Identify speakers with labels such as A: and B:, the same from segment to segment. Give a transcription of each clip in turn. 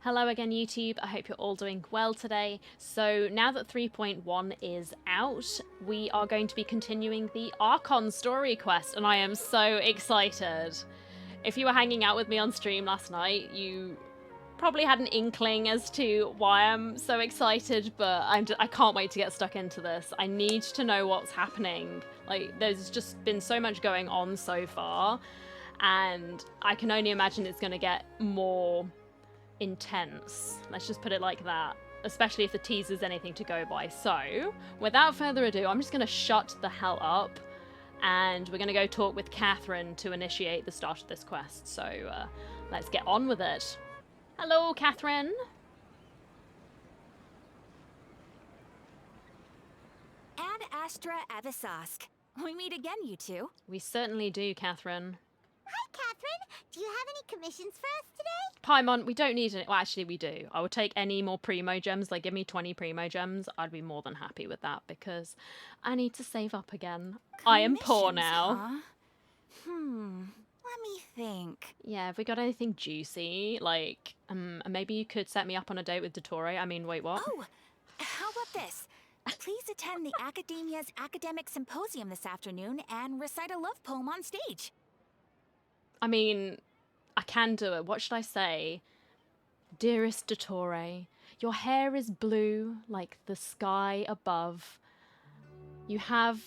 A: Hello again, YouTube. I hope you're all doing well today. So now that 3.1 is out, we are going to be continuing the Archon story quest, and I am so excited. If you were hanging out with me on stream last night, you probably had an inkling as to why I'm so excited, but I can't wait to get stuck into this. I need to know what's happening. Like, there's just been so much going on so far, and I can only imagine it's going to get more intense. Let's just put it like that, especially if the teaser's anything to go by. So, without further ado, I'm just going to shut the hell up, and we're going to go talk with Katherine to initiate the start of this quest. So, let's get on with it. Hello, Katherine.
B: Ad Astra Avisask. We meet again, you two.
A: We certainly do, Katherine.
C: Hi, Katherine. Do you have any commissions for us today?
A: Paimon, we don't need any. Well, actually, we do. I would take any more primo gems. Like, give me 20 primo gems. I'd be more than happy with that because I need to save up again. I am poor now.
B: Huh? Let me think.
A: Yeah, have we got anything juicy? Like, maybe you could set me up on a date with Dottore. I mean, wait, what?
B: Oh, how about this? Please attend the Academia's Academic Symposium this afternoon and recite a love poem on stage.
A: I mean, I can do it. What should I say? Dearest Dottore, your hair is blue like the sky above. You have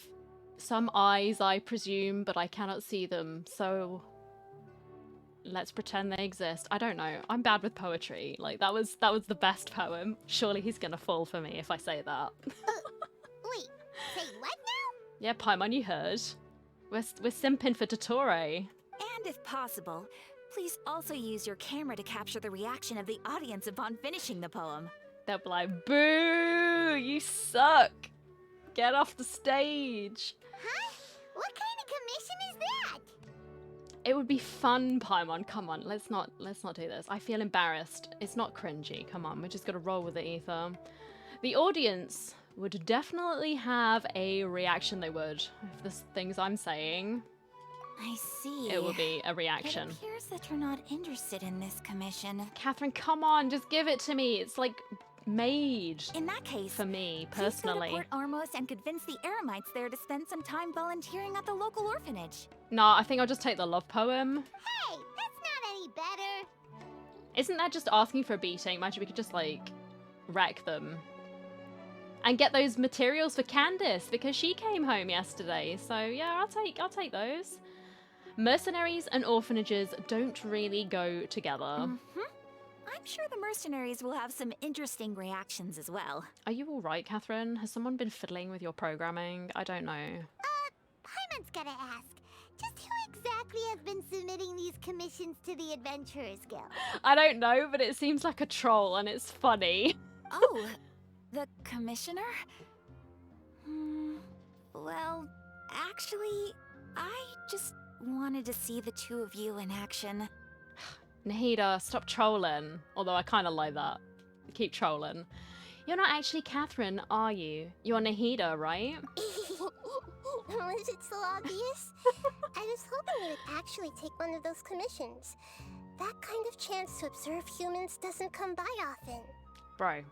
A: some eyes, I presume, but I cannot see them, so let's pretend they exist. I don't know. I'm bad with poetry. Like, that was the best poem. Surely he's gonna fall for me if I say that.
C: Wait, say what now?
A: Yeah, Paimon, you heard. We're simping for Dottore.
B: And if possible, please also use your camera to capture the reaction of the audience upon finishing the poem.
A: They'll be like, boo, you suck. Get off the stage.
C: Huh? What kind of commission is that?
A: It would be fun, Paimon. Come on, let's not do this. I feel embarrassed. It's not cringy. Come on, we're just gonna roll with it, Ether. The audience would definitely have a reaction. They would if the things I'm saying.
B: I see.
A: It will be a reaction.
B: It appears that you're not interested in this commission.
A: Katherine, come on, just give it to me. It's like made
B: In that case,
A: for me personally.
B: Please go to Port Ormos and convince the Eremites there to spend some time volunteering at the local orphanage.
A: No, I think I'll just take the love poem.
C: Hey, that's not any better.
A: Isn't that just asking for a beating? Imagine we could just like wreck them. And get those materials for Candace because she came home yesterday. So yeah, I'll take those. Mercenaries and orphanages don't really go together.
B: I'm sure the mercenaries will have some interesting reactions as well.
A: Are you alright, Katherine? Has someone been fiddling with your programming? I don't know.
C: Paimon's gotta ask. Just who exactly has been submitting these commissions to the Adventurers Guild?
A: I don't know, but it seems like a troll and it's funny.
B: Oh, the commissioner? Well, actually, I just wanted to see the two of you in action.
A: Nahida, stop trolling. Although I kind of like that. Keep trolling. You're not actually Katherine, are you? You're Nahida, right?
C: Was it so obvious? I was hoping you would actually take one of those commissions. That kind of chance to observe humans doesn't come by often.
A: Bro,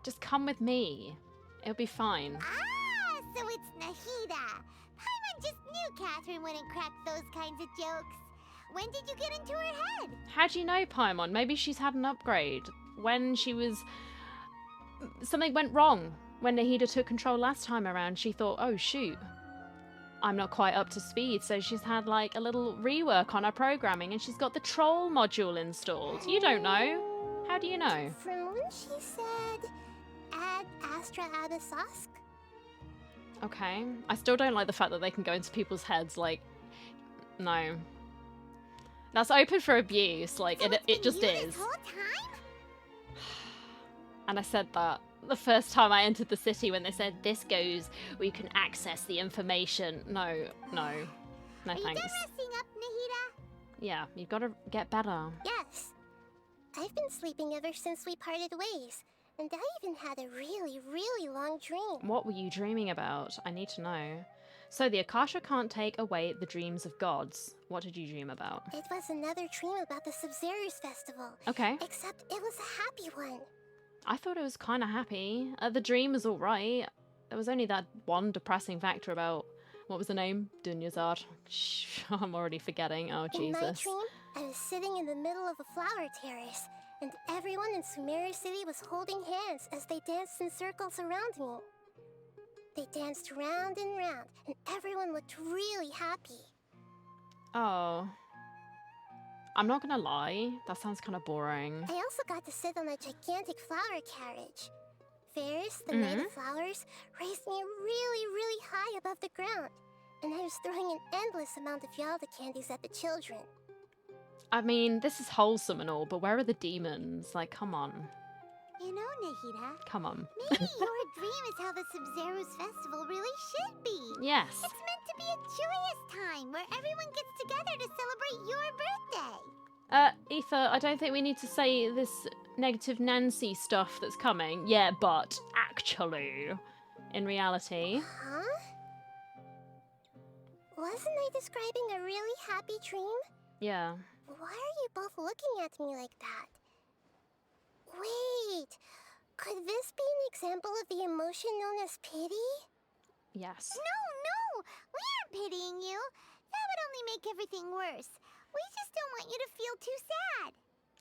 A: just come with me. It'll be fine.
C: Ah, so it's Nahida. Paimon just knew Katherine wouldn't crack those kinds of jokes. When did you get into her head?
A: How do you know, Paimon? Maybe she's had an upgrade. When she was... Something went wrong. When Nahida took control last time around, she thought, oh shoot, I'm not quite up to speed, so she's had like a little rework on her programming and she's got the troll module installed. You don't know. How do you know?
C: From when she said, Ad Astra Abisask?
A: Okay. I still don't like the fact that they can go into people's heads, like, no. That's open for abuse, like,
C: So
A: it just
C: you
A: is.
C: This whole time?
A: And I said that the first time I entered the city when they said, this goes where you can access the information. No, no. No
C: Are you
A: thanks.
C: done messing up, Nahida?
A: Yeah, you've got to get better.
C: Yes. I've been sleeping ever since we parted ways. And I even had a really, really long dream.
A: What were you dreaming about? I need to know. So the Akasha can't take away the dreams of gods. What did you dream about?
C: It was another dream about the Sub-Zero's festival.
A: Okay.
C: Except it was a happy one.
A: I thought it was kind of happy. The dream was alright. There was only that one depressing factor about, what was the name? Dunyazad. Shh, I'm already forgetting. Oh,
C: In my
A: Jesus.
C: dream, I was sitting in the middle of a flower terrace, and everyone in Sumeru City was holding hands as they danced in circles around me. They danced round and round, and everyone looked really happy.
A: Oh. I'm not gonna lie, that sounds kind of boring.
C: I also got to sit on a gigantic flower carriage. Ferris, the Knight of Flowers, raised me really, really high above the ground, and I was throwing an endless amount of Yalda candies at the children.
A: I mean, this is wholesome and all, but where are the demons? Like, come on.
D: You know, Nahida,
A: Come on.
D: maybe your dream is how the Sub-Zero's festival really should be.
A: Yes.
D: It's meant to be a joyous time where everyone gets together to celebrate your birthday.
A: Ether, I don't think we need to say this negative Nancy stuff that's coming. Yeah, but actually, in reality...
C: Huh? Wasn't I describing a really happy dream?
A: Yeah.
C: Why are you both looking at me like that? Wait, could this be an example of the emotion known as pity?
A: Yes.
D: No, we aren't pitying you. That would only make everything worse. We just don't want you to feel too sad.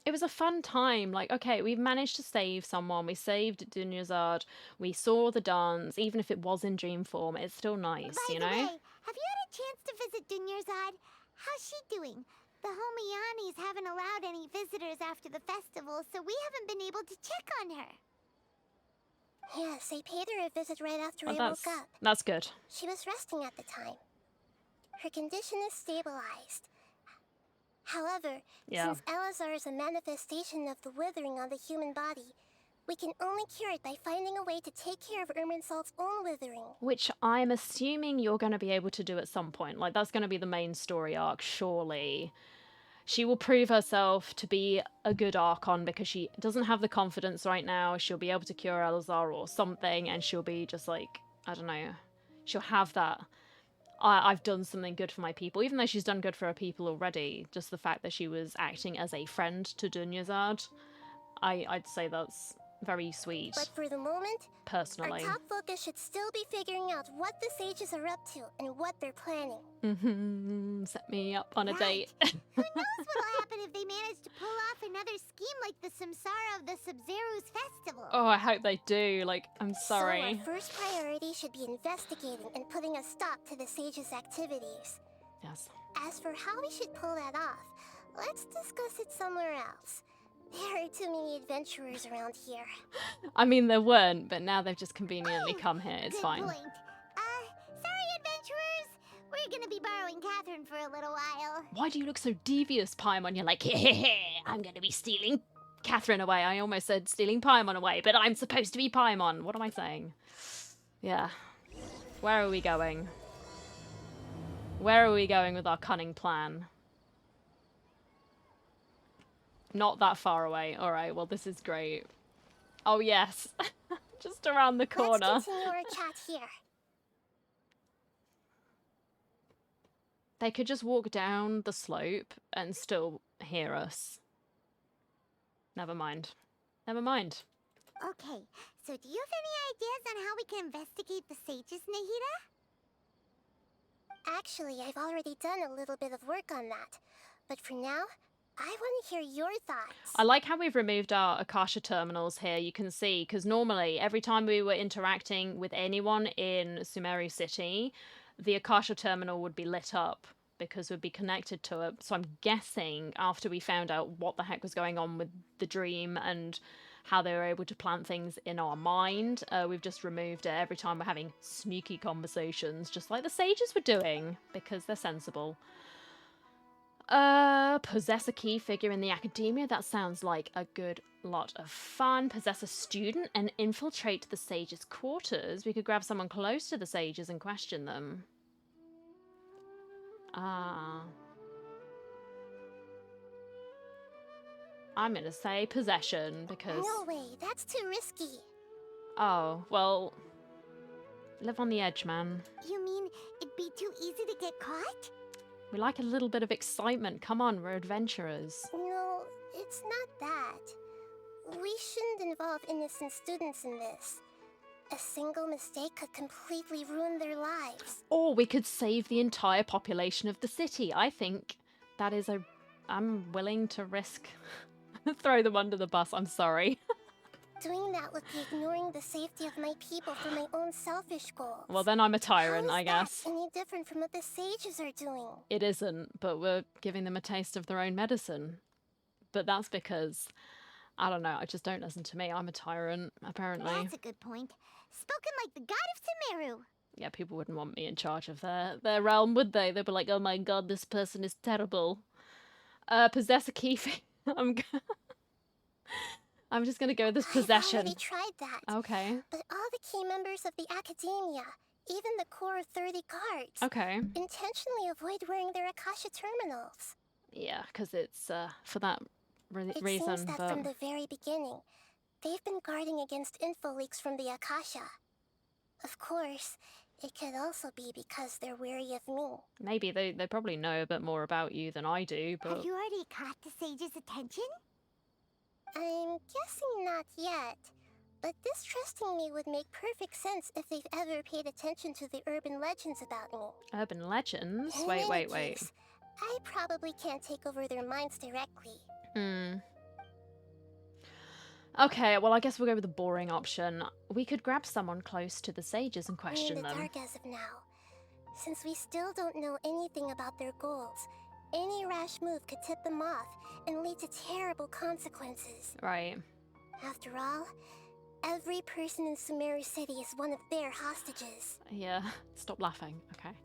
A: It was a fun time. Like, okay, we've managed to save someone. We saved Dunyazad. We saw the dance. Even if it was in dream form, it's still nice,
D: By
A: you
D: the
A: know?
D: way, have you had a chance to visit Dunyarzad? How's she doing? The Homianis haven't allowed any visitors after the festival, so we haven't been able to check on her.
C: Yes, I paid her a visit right after
A: Oh,
C: I woke up.
A: that's good.
C: She was resting at the time. Her condition is stabilized. However,
A: Yeah.
C: since Elazar is a manifestation of the withering on the human body, we can only cure it by finding a way to take care of Irminsul's own withering.
A: Which I'm assuming you're going to be able to do at some point. Like, that's going to be the main story arc, surely. She will prove herself to be a good Archon because she doesn't have the confidence right now. She'll be able to cure Elazar or something, and she'll be just like, I don't know. She'll have that. I've done something good for my people, even though she's done good for her people already. Just the fact that she was acting as a friend to Dunyazad, I'd say that's very sweet,
C: But for the moment,
A: personally.
C: our top focus should still be figuring out what the sages are up to and what they're planning.
A: Set me up on a date.
D: Who knows what'll happen if they manage to pull off another scheme like the Samsara of the Sub-Zero's festival?
A: Oh, I hope they do. Like, I'm
C: So
A: sorry.
C: our first priority should be investigating and putting a stop to the sages' activities.
A: Yes.
C: As for how we should pull that off, let's discuss it somewhere else. There are too many adventurers around here.
A: I mean, there weren't, but now they've just conveniently come here. It's
D: Good
A: fine.
D: point. Sorry, adventurers. We're gonna be borrowing Katherine for a little while.
A: Why do you look so devious, Paimon? You're like, I'm going to be stealing Katherine away. I almost said stealing Paimon away, but I'm supposed to be Paimon. What am I saying? Yeah. Where are we going? Where are we going with our cunning plan? Not that far away. All right, well, this is great. Oh, yes. Just around the corner.
C: Let's continue our chat here.
A: They could just walk down the slope and still hear us. Never mind. Never mind.
D: Okay, so do you have any ideas on how we can investigate the sages, Nahida?
C: Actually, I've already done a little bit of work on that. But for now, I want to hear your thoughts.
A: I like how we've removed our Akasha terminals here, you can see, because normally every time we were interacting with anyone in Sumeru City, the Akasha terminal would be lit up because we'd be connected to it. So I'm guessing after we found out what the heck was going on with the dream and how they were able to plant things in our mind, we've just removed it every time we're having sneaky conversations, just like the sages were doing, because they're sensible. Possess a key figure in the academia. That sounds like a good lot of fun. Possess a student and infiltrate the sages' quarters. We could grab someone close to the sages and question them. I'm gonna say possession because...
C: No way, that's too risky.
A: Oh, well... Live on the edge, man.
D: You mean it'd be too easy to get caught?
A: We like a little bit of excitement. Come on, we're adventurers.
C: No, it's not that. We shouldn't involve innocent students in this. A single mistake could completely ruin their lives.
A: Or we could save the entire population of the city. I think that is a... I'm willing to risk... throw them under the bus, I'm sorry.
C: Doing that would be ignoring the safety of my people for my own selfish goals.
A: Well, then I'm a tyrant, I guess.
C: How is that any different from what the sages are doing?
A: It isn't, but we're giving them a taste of their own medicine. But that's because, I don't know, I just don't listen to me. I'm a tyrant, apparently.
D: That's a good point. Spoken like the god of Sumeru.
A: Yeah, people wouldn't want me in charge of their realm, would they? They'd be like, oh my god, this person is terrible. Possess a key. I'm just gonna go with this possession.
C: I've already tried that.
A: Okay.
C: But all the key members of the academia, even the core 30 guards,
A: Okay.
C: intentionally avoid wearing their Akasha terminals.
A: Yeah, because it's for that reason.
C: It seems that
A: but
C: from the very beginning, they've been guarding against info leaks from the Akasha. Of course, it could also be because they're wary of me.
A: maybe they probably know a bit more about you than I do. But
D: Have you already caught the sage's attention?
C: I'm guessing not yet, but distrusting me would make perfect sense if they've ever paid attention to the urban legends about me.
A: urban legends.
C: In
A: Wait.
C: any case, I probably can't take over their minds directly.
A: Okay, well, I guess we'll go with the boring option. We could grab someone close to the sages and
C: We're in
A: question
C: the
A: them.
C: dark as of now. Since we still don't know anything about their goals, any rash move could tip them off and lead to terrible consequences.
A: Right.
C: After all, every person in Sumeru City is one of their hostages.
A: Yeah. Stop laughing. Okay.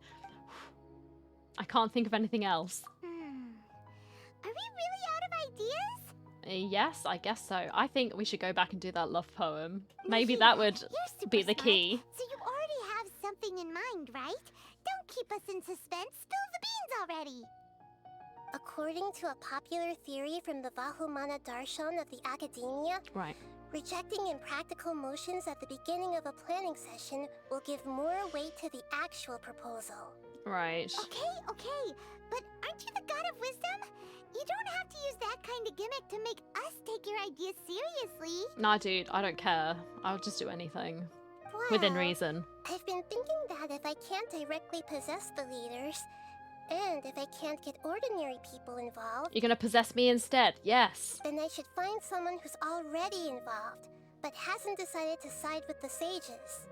A: I can't think of anything else.
D: Are we really out of ideas?
A: Yes, I guess so. I think we should go back and do that love poem. Maybe
D: Nahida,
A: that would
D: you're super
A: be the
D: smart,
A: key.
D: So you already have something in mind, right? Don't keep us in suspense. Spill the beans already.
C: According to a popular theory from the Vahumana Darshan of the academia,
A: Right.
C: rejecting impractical motions at the beginning of a planning session will give more weight to the actual proposal.
A: Right.
D: Okay, but aren't you the god of wisdom? You don't have to use that kind of gimmick to make us take your ideas seriously.
A: Nah, dude, I don't care. I'll just do anything. Within
C: Well,
A: reason.
C: I've been thinking that if I can't directly possess the leaders, and if I can't get ordinary people involved,
A: You're gonna possess me instead. Yes.
C: then I should find someone who's already involved, but hasn't decided to side with the sages.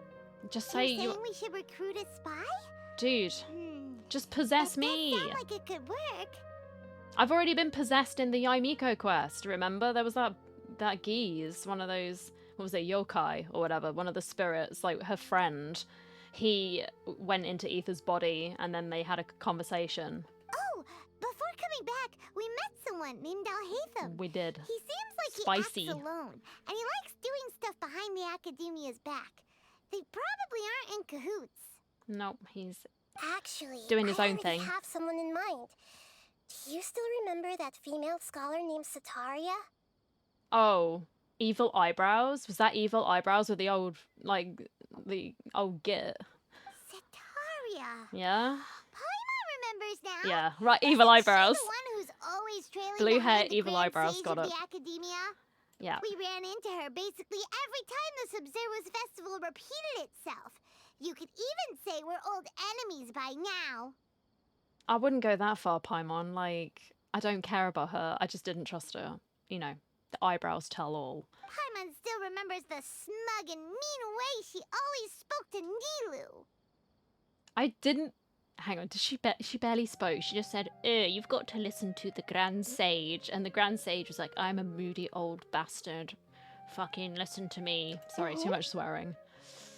A: Just say
D: You're
A: you...
D: saying we should recruit a spy?
A: Dude, just possess
D: That does
A: me.
D: sound like it could work.
A: I've already been possessed in the Yaimiko quest, remember? There was that geese, one of those, what was it, yokai or whatever, one of the spirits, like her friend. He went into Ether's body and then they had a conversation.
D: Oh, before coming back, we met someone named Alhaitham.
A: We did.
D: He seems like
A: Spicy.
D: he acts alone, and he likes doing stuff behind the academia's back. They probably aren't in cahoots.
A: Nope, he's
C: Actually,
A: doing his
C: I
A: own
C: already
A: thing.
C: have someone in mind. Do you still remember that female scholar named Setaria?
A: Oh, evil eyebrows? Was that evil eyebrows or the old, like, the old git?
D: Setaria.
A: Yeah?
D: Paimon remembers now.
A: Yeah, right, evil
D: Isn't she
A: eyebrows.
D: the one who's always trailing
A: Blue hair,
D: behind the
A: evil
D: grand
A: eyebrows,
D: sage
A: got
D: of
A: it.
D: the academia?
A: Yeah.
D: We ran into her basically every time the Sub-Zero's festival repeated itself. You could even say we're old enemies by now.
A: I wouldn't go that far, Paimon. Like, I don't care about her. I just didn't trust her. You know, the eyebrows tell all.
D: Paimon still remembers the smug and mean way she always spoke to Nilu.
A: I didn't... Hang on, did she barely spoke. She just said, you've got to listen to the Grand Sage. And the Grand Sage was like, I'm a moody old bastard. Fucking listen to me. Sorry, too much swearing.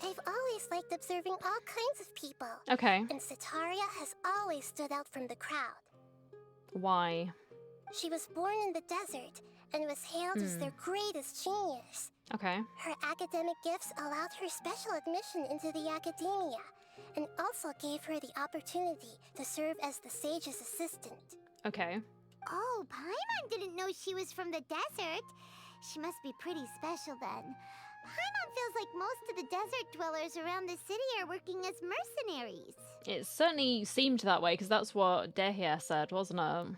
C: I've always liked observing all kinds of people,
A: Okay.
C: and Setaria has always stood out from the crowd.
A: Why?
C: She was born in the desert and was hailed as their greatest genius.
A: Okay.
C: Her academic gifts allowed her special admission into the academia, and also gave her the opportunity to serve as the sage's assistant.
A: Okay.
D: Oh, Paimon didn't know she was from the desert. She must be pretty special then. Paimon feels like most of the desert dwellers around the city are working as mercenaries.
A: It certainly seemed that way, because that's what Dehia said, wasn't it?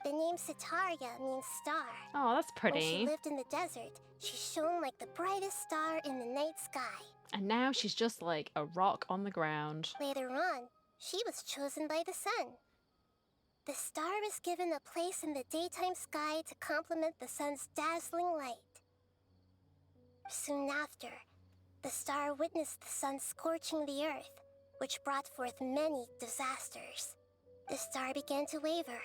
C: The name Setaria means star.
A: Oh, that's
C: When she
A: pretty.
C: lived in the desert, she shone like the brightest star in the night sky.
A: And now she's just like a rock on the ground.
C: Later on, she was chosen by the sun. The star was given a place in the daytime sky to complement the sun's dazzling light. Soon after, the star witnessed the sun scorching the earth, which brought forth many disasters. The star began to waver.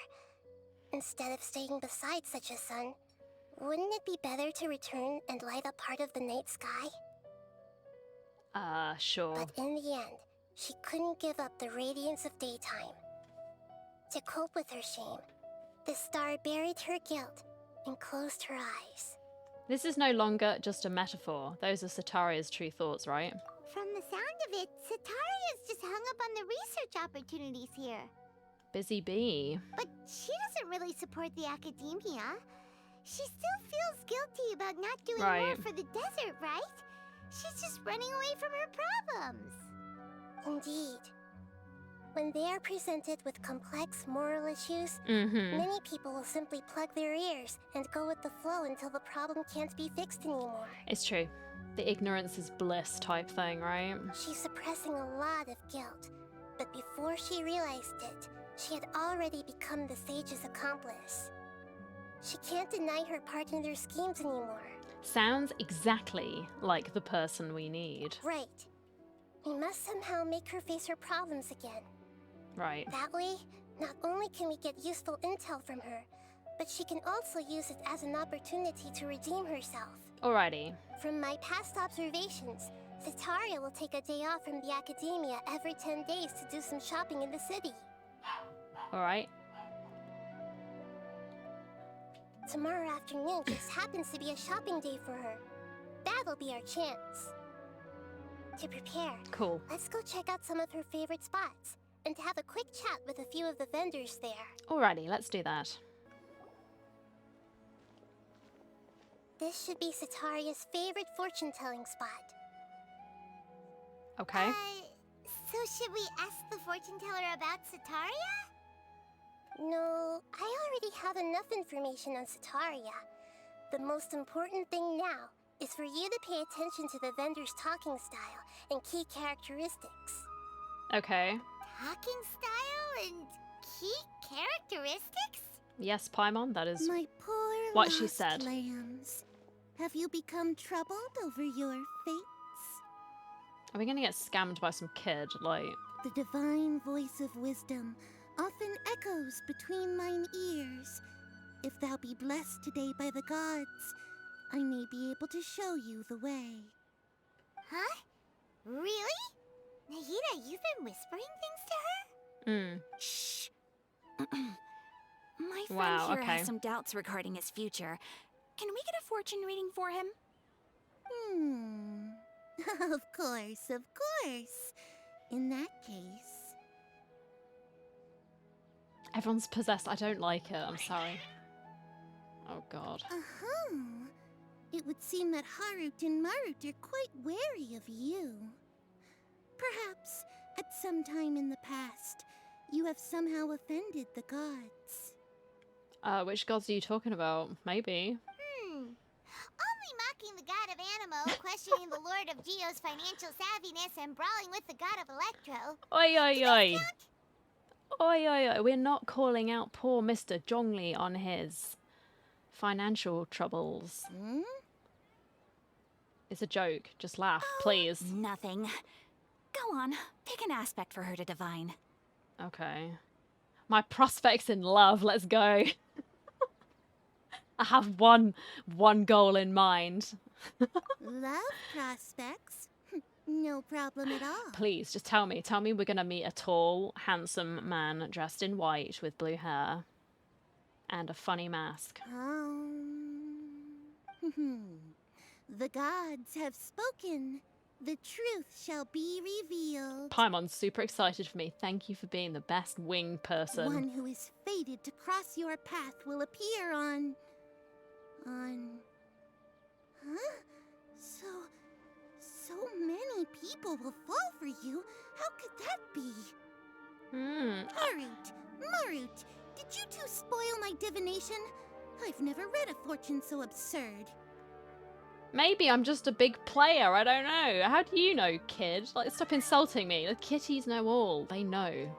C: Instead of staying beside such a sun, wouldn't it be better to return and light up part of the night sky?
A: Sure.
C: But in the end, she couldn't give up the radiance of daytime. To cope with her shame, the star buried her guilt and closed her eyes.
A: This is no longer just a metaphor. Those are Setaria's true thoughts, right?
D: From the sound of it, Setaria's just hung up on the research opportunities here.
A: Busy bee.
D: But she doesn't really support the academia. She still feels guilty about not doing more
A: Right.
D: for the desert, right? She's just running away from her problems.
C: Indeed. When they are presented with complex moral issues,
A: Mm-hmm.
C: many people will simply plug their ears and go with the flow until the problem can't be fixed anymore.
A: It's true. The ignorance is bliss type thing, right?
C: She's suppressing a lot of guilt, but before she realized it, she had already become the sage's accomplice. She can't deny her part in their schemes anymore.
A: Sounds exactly like the person we need.
C: Right. We must somehow make her face her problems again.
A: Right.
C: That way, not only can we get useful intel from her, but she can also use it as an opportunity to redeem herself.
A: Alrighty.
C: From my past observations, Setaria will take a day off from the academia every 10 days to do some shopping in the city.
A: Alright.
C: Tomorrow afternoon just happens to be a shopping day for her. That'll be our chance. To prepare,
A: Cool.
C: let's go check out some of her favorite spots and have a quick chat with a few of the vendors there.
A: Alrighty, let's do that.
C: This should be Setaria's favorite fortune-telling spot.
A: Okay.
D: So should we ask the fortune teller about Setaria?
C: No, I already have enough information on Setaria. The most important thing now is for you to pay attention to the vendor's talking style and key characteristics.
A: Okay.
D: Talking style and key characteristics?
A: Yes, Paimon, that is
E: My poor
A: what she
E: lost
A: said.
E: lambs. Have you become troubled over your fates?
A: Are we gonna get scammed by some kid? Like,
E: The divine voice of wisdom often echoes between mine ears. If thou be blessed today by the gods, I may be able to show you the way.
D: Huh? Really? Nahida, you've been whispering things to her?
B: Shh. My friend
A: Wow,
B: here
A: okay.
B: has some doubts regarding his future. Can we get a fortune reading for him?
E: Of course, of course. In that case...
A: everyone's possessed. I don't like it. I'm sorry. Oh god.
E: Uh-huh. It would seem that Harut and Marut are quite wary of you. Perhaps, at some time in the past, you have somehow offended the gods.
A: Which gods are you talking about? Maybe.
D: Only mocking the god of Animo, questioning the lord of Geo's financial savviness, and brawling with the god of Electro.
A: Oi, oi,
D: Does
A: oi.
D: that count?
A: Oi, oi, oi. We're not calling out poor Mr. Zhongli on his financial troubles.
E: Hmm?
A: It's a joke. Just laugh, please.
B: Nothing. Go on, pick an aspect for her to divine.
A: Okay. My prospects in love. Let's go. I have one goal in mind.
E: Love prospects? No problem at all.
A: Please, just tell me. Tell me we're gonna meet a tall, handsome man dressed in white with blue hair and a funny mask.
E: The gods have spoken. The truth shall be revealed.
A: Paimon's super excited for me. Thank you for being the best wing person.
E: One who is fated to cross your path will appear on... Huh? people will fall for you. How could that be? Harut, Marut, did you two spoil my divination? I've never read a fortune so absurd.
A: Maybe I'm just a big player, I don't know. How do you know, kid? Like, stop insulting me. The kitties know all. They know.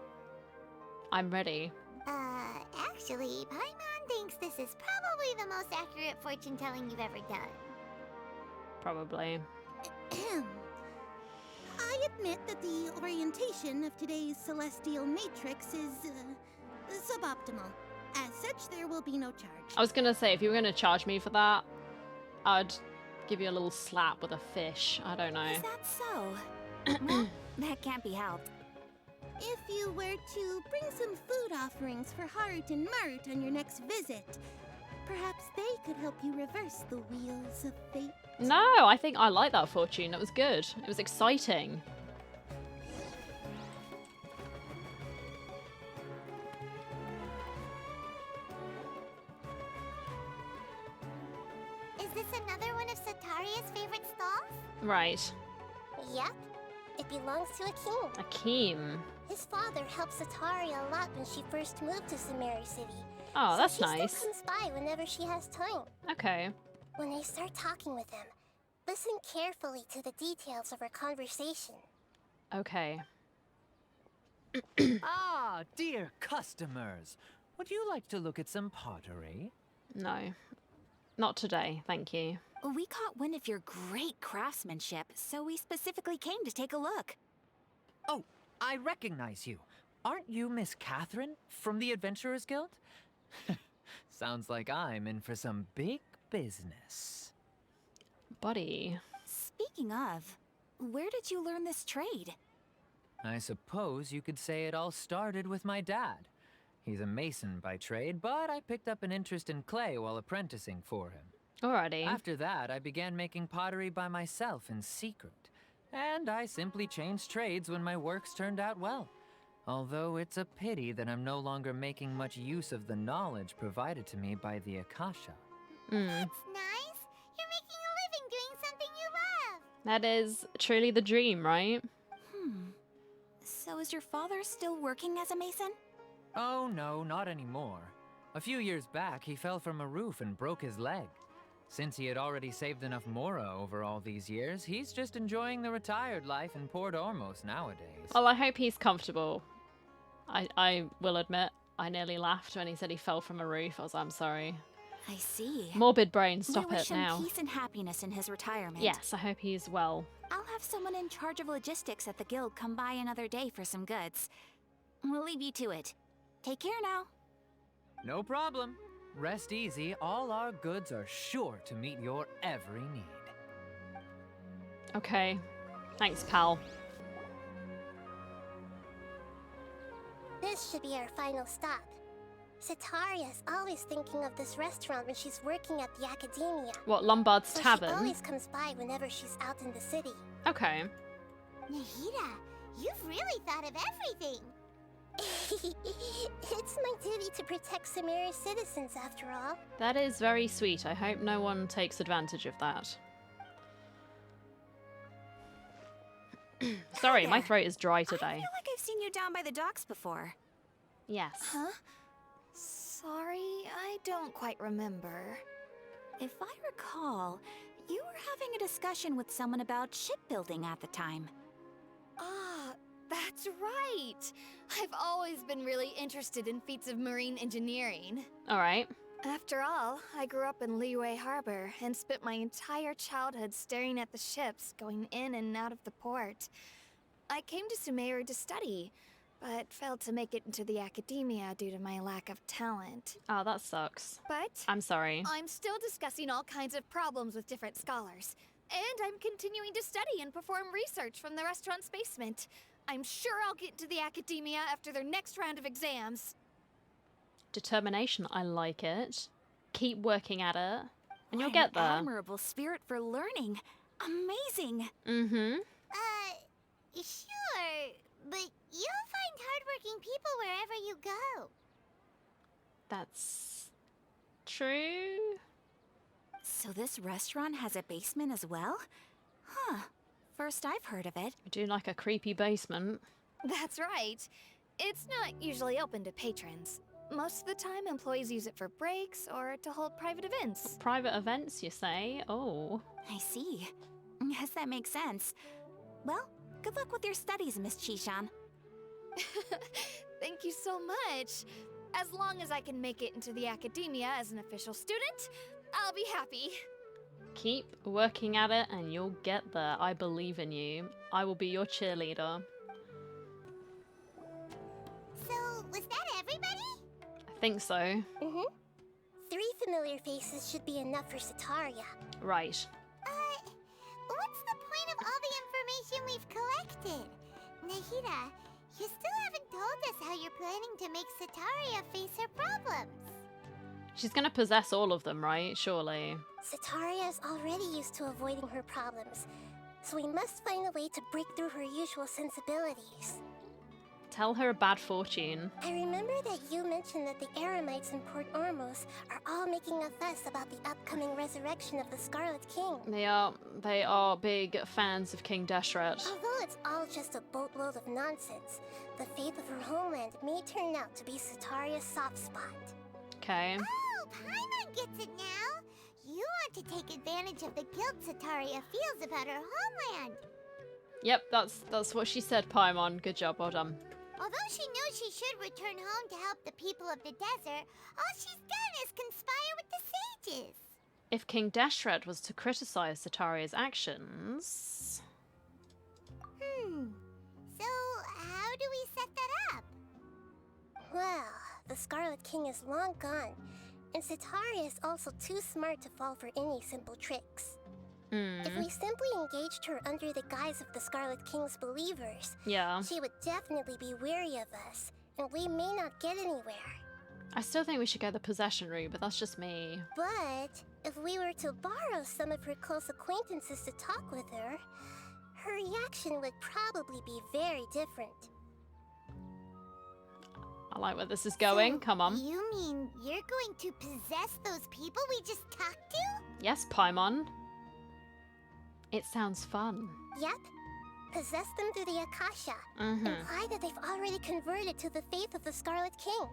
A: I'm ready.
D: Actually, Paimon thinks this is probably the most accurate fortune telling you've ever done.
A: Probably.
E: I admit that the orientation of today's celestial matrix is suboptimal. As such, there will be no charge.
A: I was gonna say, if you were gonna charge me for that, I'd give you a little slap with a fish. I don't know.
B: Is that so? Well, that can't be helped.
E: If you were to bring some food offerings for Harut and Marut on your next visit, perhaps they could help you reverse the wheels of fate.
A: No, I think I like that fortune. That was good. It was exciting.
D: Is this another one of Setaria's favorite stalls?
A: Right.
C: Yep. It belongs to Akeem.
A: Akeem.
C: His father helped Setaria a lot when she first moved to Sumeri City.
A: Oh,
C: So
A: that's
C: she
A: nice.
C: still comes by whenever she has time.
A: Okay.
C: When they start talking with him, listen carefully to the details of her conversation.
A: Okay.
F: Ah, dear customers. Would you like to look at some pottery?
A: No. Not today, thank you.
B: We caught wind of your great craftsmanship, so we specifically came to take a look.
F: Oh, I recognize you. Aren't you Miss Katherine from the Adventurers Guild? Sounds like I'm in for some big business.
A: Buddy.
B: Speaking of, where did you learn this trade?
F: I suppose you could say it all started with my dad. He's a mason by trade, but I picked up an interest in clay while apprenticing for him.
A: Alrighty.
F: After that, I began making pottery by myself in secret. And I simply changed trades when my works turned out well. Although it's a pity that I'm no longer making much use of the knowledge provided to me by the Akasha.
D: That's nice. You're making a living doing something you love.
A: That is truly the dream, right?
B: So is your father still working as a mason?
F: Oh no, not anymore. A few years back, he fell from a roof and broke his leg. Since he had already saved enough mora over all these years, he's just enjoying the retired life in Port Ormos nowadays.
A: Well, I hope he's comfortable. I will admit, I nearly laughed when he said he fell from a roof. I was like, I'm sorry.
B: I see.
A: Morbid brain, stop
B: we wish
A: it
B: him
A: now.
B: peace and happiness in his retirement.
A: Yes, I hope he's well.
B: I'll have someone in charge of logistics at the guild come by another day for some goods. We'll leave you to it. Take care now.
F: No problem. Rest easy, all our goods are sure to meet your every need.
A: Okay. Thanks, pal.
C: This should be our final stop. Setaria's always thinking of this restaurant when she's working at the academia.
A: What, Lombard's
C: So
A: Tavern?
C: she always comes by whenever she's out in the city.
A: Okay.
D: Nahida, you've really thought of everything.
C: It's my duty to protect Sumeri's citizens, after all.
A: That is very sweet. I hope no one takes advantage of that. Sorry, my
B: there.
A: throat is dry
B: I
A: today.
B: feel like I've seen you down by the docks before.
A: Yes.
G: Huh? Sorry, I don't quite remember.
B: If I recall, you were having a discussion with someone about shipbuilding at the time.
G: Ah, that's right! I've always been really interested in feats of marine engineering.
A: Alright.
G: After all, I grew up in Liyue Harbor and spent my entire childhood staring at the ships going in and out of the port. I came to Sumeru to study, but failed to make it into the academia due to my lack of talent.
A: Oh, that sucks.
G: But
A: I'm sorry.
G: I'm still discussing all kinds of problems with different scholars. And I'm continuing to study and perform research from the restaurant's basement. I'm sure I'll get into the academia after their next round of exams.
A: Determination, I like it. Keep working at it, and you'll
B: What
A: get
B: an
A: there.
B: admirable spirit for learning. Amazing.
A: Mm-hmm.
D: Sure, but you'll find hardworking people wherever you go.
A: That's true.
B: So this restaurant has a basement as well? Huh. First I've heard of it.
A: We do like a creepy basement.
G: That's right. It's not usually open to patrons. Most of the time, employees use it for breaks or to hold private events.
A: Private events, you say? Oh.
B: I see. Guess that makes sense. Well, good luck with your studies, Miss Chishan.
G: Thank you so much. As long as I can make it into the academia as an official student, I'll be happy.
A: Keep working at it and you'll get there. I believe in you. I will be your cheerleader.
D: So, was that everybody?
A: I think so.
C: Mm-hmm. 3 familiar faces should be enough for Setaria.
A: Right.
D: What's the point of all the information we've collected? Nahida, you still haven't told us how you're planning to make Setaria face her problems.
A: She's gonna possess all of them, right? Surely.
C: Setaria is already used to avoiding her problems, so we must find a way to break through her usual sensibilities.
A: Tell her a bad fortune.
C: I remember that you mentioned that the Eremites in Port Ormos are all making a fuss about the upcoming resurrection of the Scarlet King.
A: They are big fans of King Deshret.
C: Although it's all just a boatload of nonsense, the fate of her homeland may turn out to be Setaria's soft spot.
A: Okay.
D: Oh, Paimon gets it now. You want to take advantage of the guilt Setaria feels about her homeland.
A: Yep, that's what she said, Paimon. Good job, well done.
D: Although she knows she should return home to help the people of the desert, all she's done is conspire with the sages.
A: If King Deshret was to criticize Setaria's actions...
D: So, how do we set that up?
C: Well, the Scarlet King is long gone, and Setaria is also too smart to fall for any simple tricks. If we simply engaged her under the guise of the Scarlet King's believers,
A: Yeah.
C: she would definitely be wary of us, and we may not get anywhere.
A: I still think we should go the possession route, but that's just me.
C: But if we were to borrow some of her close acquaintances to talk with her, her reaction would probably be very different.
A: I like where this is going.
D: So,
A: Come on.
D: You mean you're going to possess those people we just talked to?
A: Yes, Paimon. It sounds fun.
C: Yep. Possess them through the Akasha. Imply that they've already converted to the faith of the Scarlet King,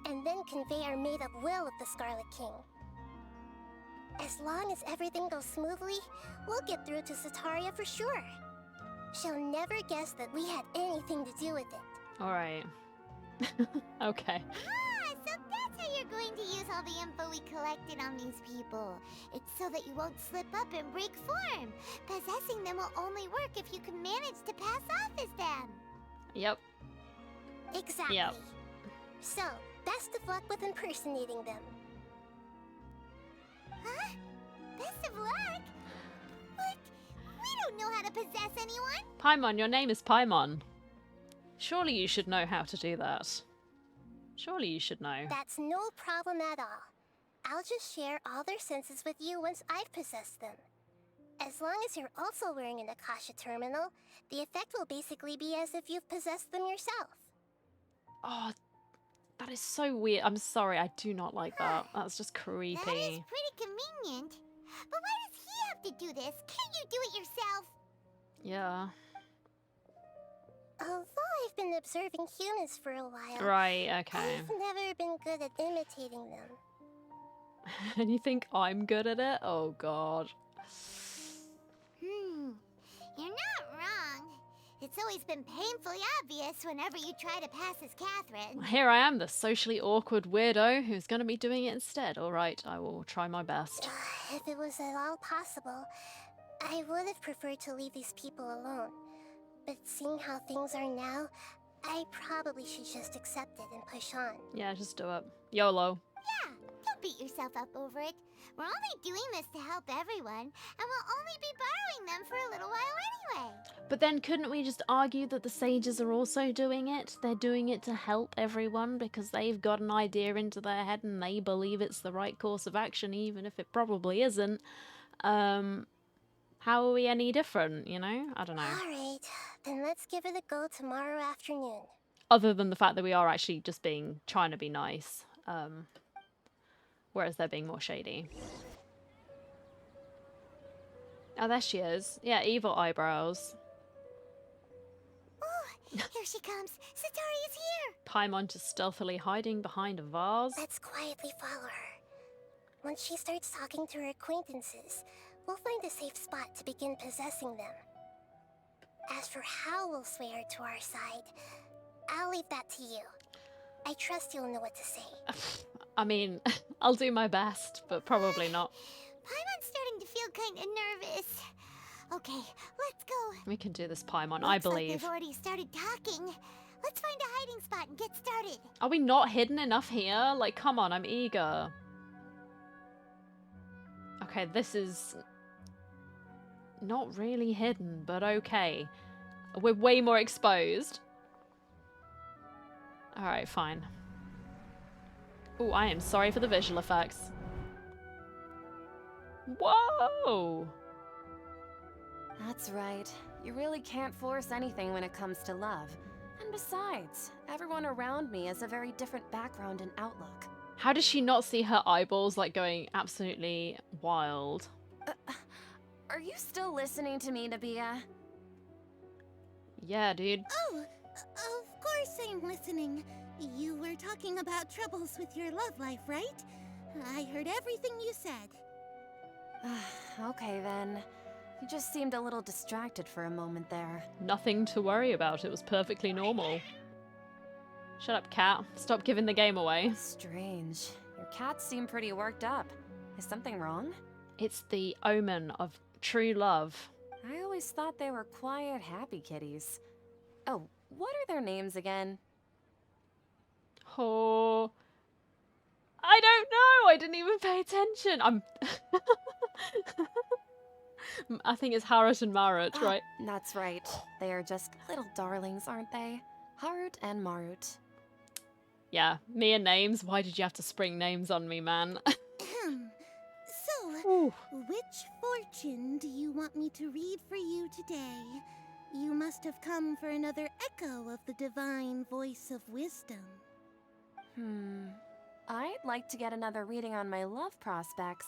C: and then convey our made-up will of the Scarlet King. As long as everything goes smoothly, we'll get through to Setaria for sure. She'll never guess that we had anything to do with it.
A: Alright. Okay.
D: Ah, so that's how you're going to use all the info we collected on these people. It's so that you won't slip up and break form. Possessing them will only work if you can manage to pass off as them.
A: Yep.
C: Exactly.
A: Yep.
C: So, best of luck with impersonating them.
D: Huh? Best of luck? But we don't know how to possess anyone.
A: Paimon, your name is Paimon. Surely you should know how to do that. Surely you should know.
C: That's no problem at all. I'll just share all their senses with you once I've possessed them. As long as you're also wearing an Akasha terminal, the effect will basically be as if you've possessed them yourself.
A: Oh, that is so weird. I'm sorry, I do not like that. That's just creepy.
D: That is pretty convenient. But why does he have to do this? Can't you do it yourself?
A: Yeah.
C: Although I've been observing humans for a while,
A: Right, okay.
C: I've never been good at imitating them.
A: And you think I'm good at it? Oh god.
D: You're not wrong. It's always been painfully obvious whenever you try to pass as Katherine.
A: Here I am, the socially awkward weirdo who's going to be doing it instead. Alright, I will try my best.
C: If it was at all possible, I would have preferred to leave these people alone. But seeing how things are now, I probably should just accept it and push on.
A: Yeah, just do it. YOLO.
D: Yeah, don't beat yourself up over it. We're only doing this to help everyone, and we'll only be borrowing them for a little while anyway.
A: But then couldn't we just argue that the sages are also doing it? They're doing it to help everyone because they've got an idea into their head and they believe it's the right course of action even if it probably isn't. How are we any different, you know? I don't know.
C: Alright, then let's give it a go tomorrow afternoon.
A: Other than the fact that we are actually just trying to be nice. Whereas they're being more shady. Oh, there she is. Yeah, evil eyebrows.
D: Oh, here she comes. Setaria's here.
A: Paimon just stealthily hiding behind a vase.
C: Let's quietly follow her. Once she starts talking to her acquaintances, we'll find a safe spot to begin possessing them. As for how we'll sway her to our side, I'll leave that to you. I trust you'll know what to say.
A: I mean, I'll do my best, but probably not.
D: Paimon's starting to feel kind of nervous. Okay, let's go.
A: We can do this, Paimon, I
D: Looks like
A: believe.
D: they've already started talking. Let's find a hiding spot and get started.
A: Are we not hidden enough here? Like, come on, I'm eager. Okay, this is not really hidden, but okay. We're way more exposed. Alright, fine. Oh, I am sorry for the visual effects. Whoa!
H: That's right. You really can't force anything when it comes to love. And besides, everyone around me has a very different background and outlook.
A: How does she not see her eyeballs, like, going absolutely wild?
H: Are you still listening to me, Nahida?
A: Yeah, dude.
E: Oh, of course I'm listening. You were talking about troubles with your love life, right? I heard everything you said.
H: Okay then. You just seemed a little distracted for a moment there.
A: Nothing to worry about. It was perfectly normal. Shut up, cat. Stop giving the game away.
H: Strange. Your cats seem pretty worked up. Is something wrong?
A: It's the omen of true love.
H: I always thought they were quiet, happy kitties. Oh, what are their names again?
A: Oh, I don't know. I didn't even pay attention. I think it's Harut and Marut, right?
H: That's right. They are just little darlings, aren't they? Harut and Marut.
A: Yeah, me and names. Why did you have to spring names on me, man?
E: So,
A: Ooh.
E: which fortune do you want me to read for you today? You must have come for another echo of the divine voice of wisdom.
H: I'd like to get another reading on my love prospects,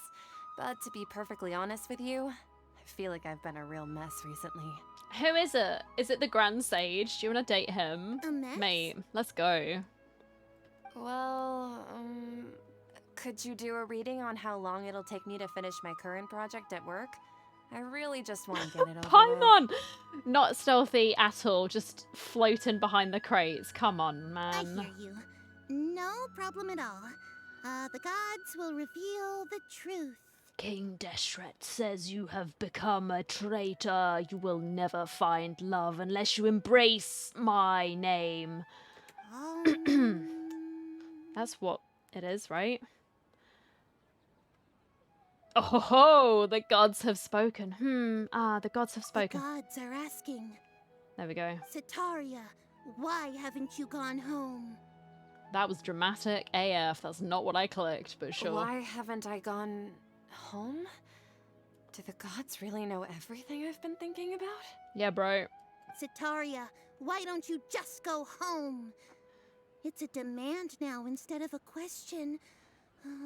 H: but to be perfectly honest with you, I feel like I've been a real mess recently.
A: Who is it? Is it the Grand Sage? Do you want to date him?
E: A mess?
A: Mate, let's go.
H: Well, could you do a reading on how long it'll take me to finish my current project at work? I really just want to get it over with.
A: Paimon! Not stealthy at all, just floating behind the crates. Come on,
E: I
A: man.
E: hear you. No problem at all. The gods will reveal the truth.
A: King Deshret says you have become a traitor. You will never find love unless you embrace my name. That's what it is, right? Oh ho ho! The gods have spoken. The gods have spoken.
E: The gods are asking,
A: There we go.
E: Setaria, why haven't you gone home?
A: That was dramatic AF. That's not what I clicked, but sure.
H: Why haven't I gone home? Do the gods really know everything I've been thinking about?
A: Yeah, bro.
E: Setaria, why don't you just go home? It's a demand now instead of a question.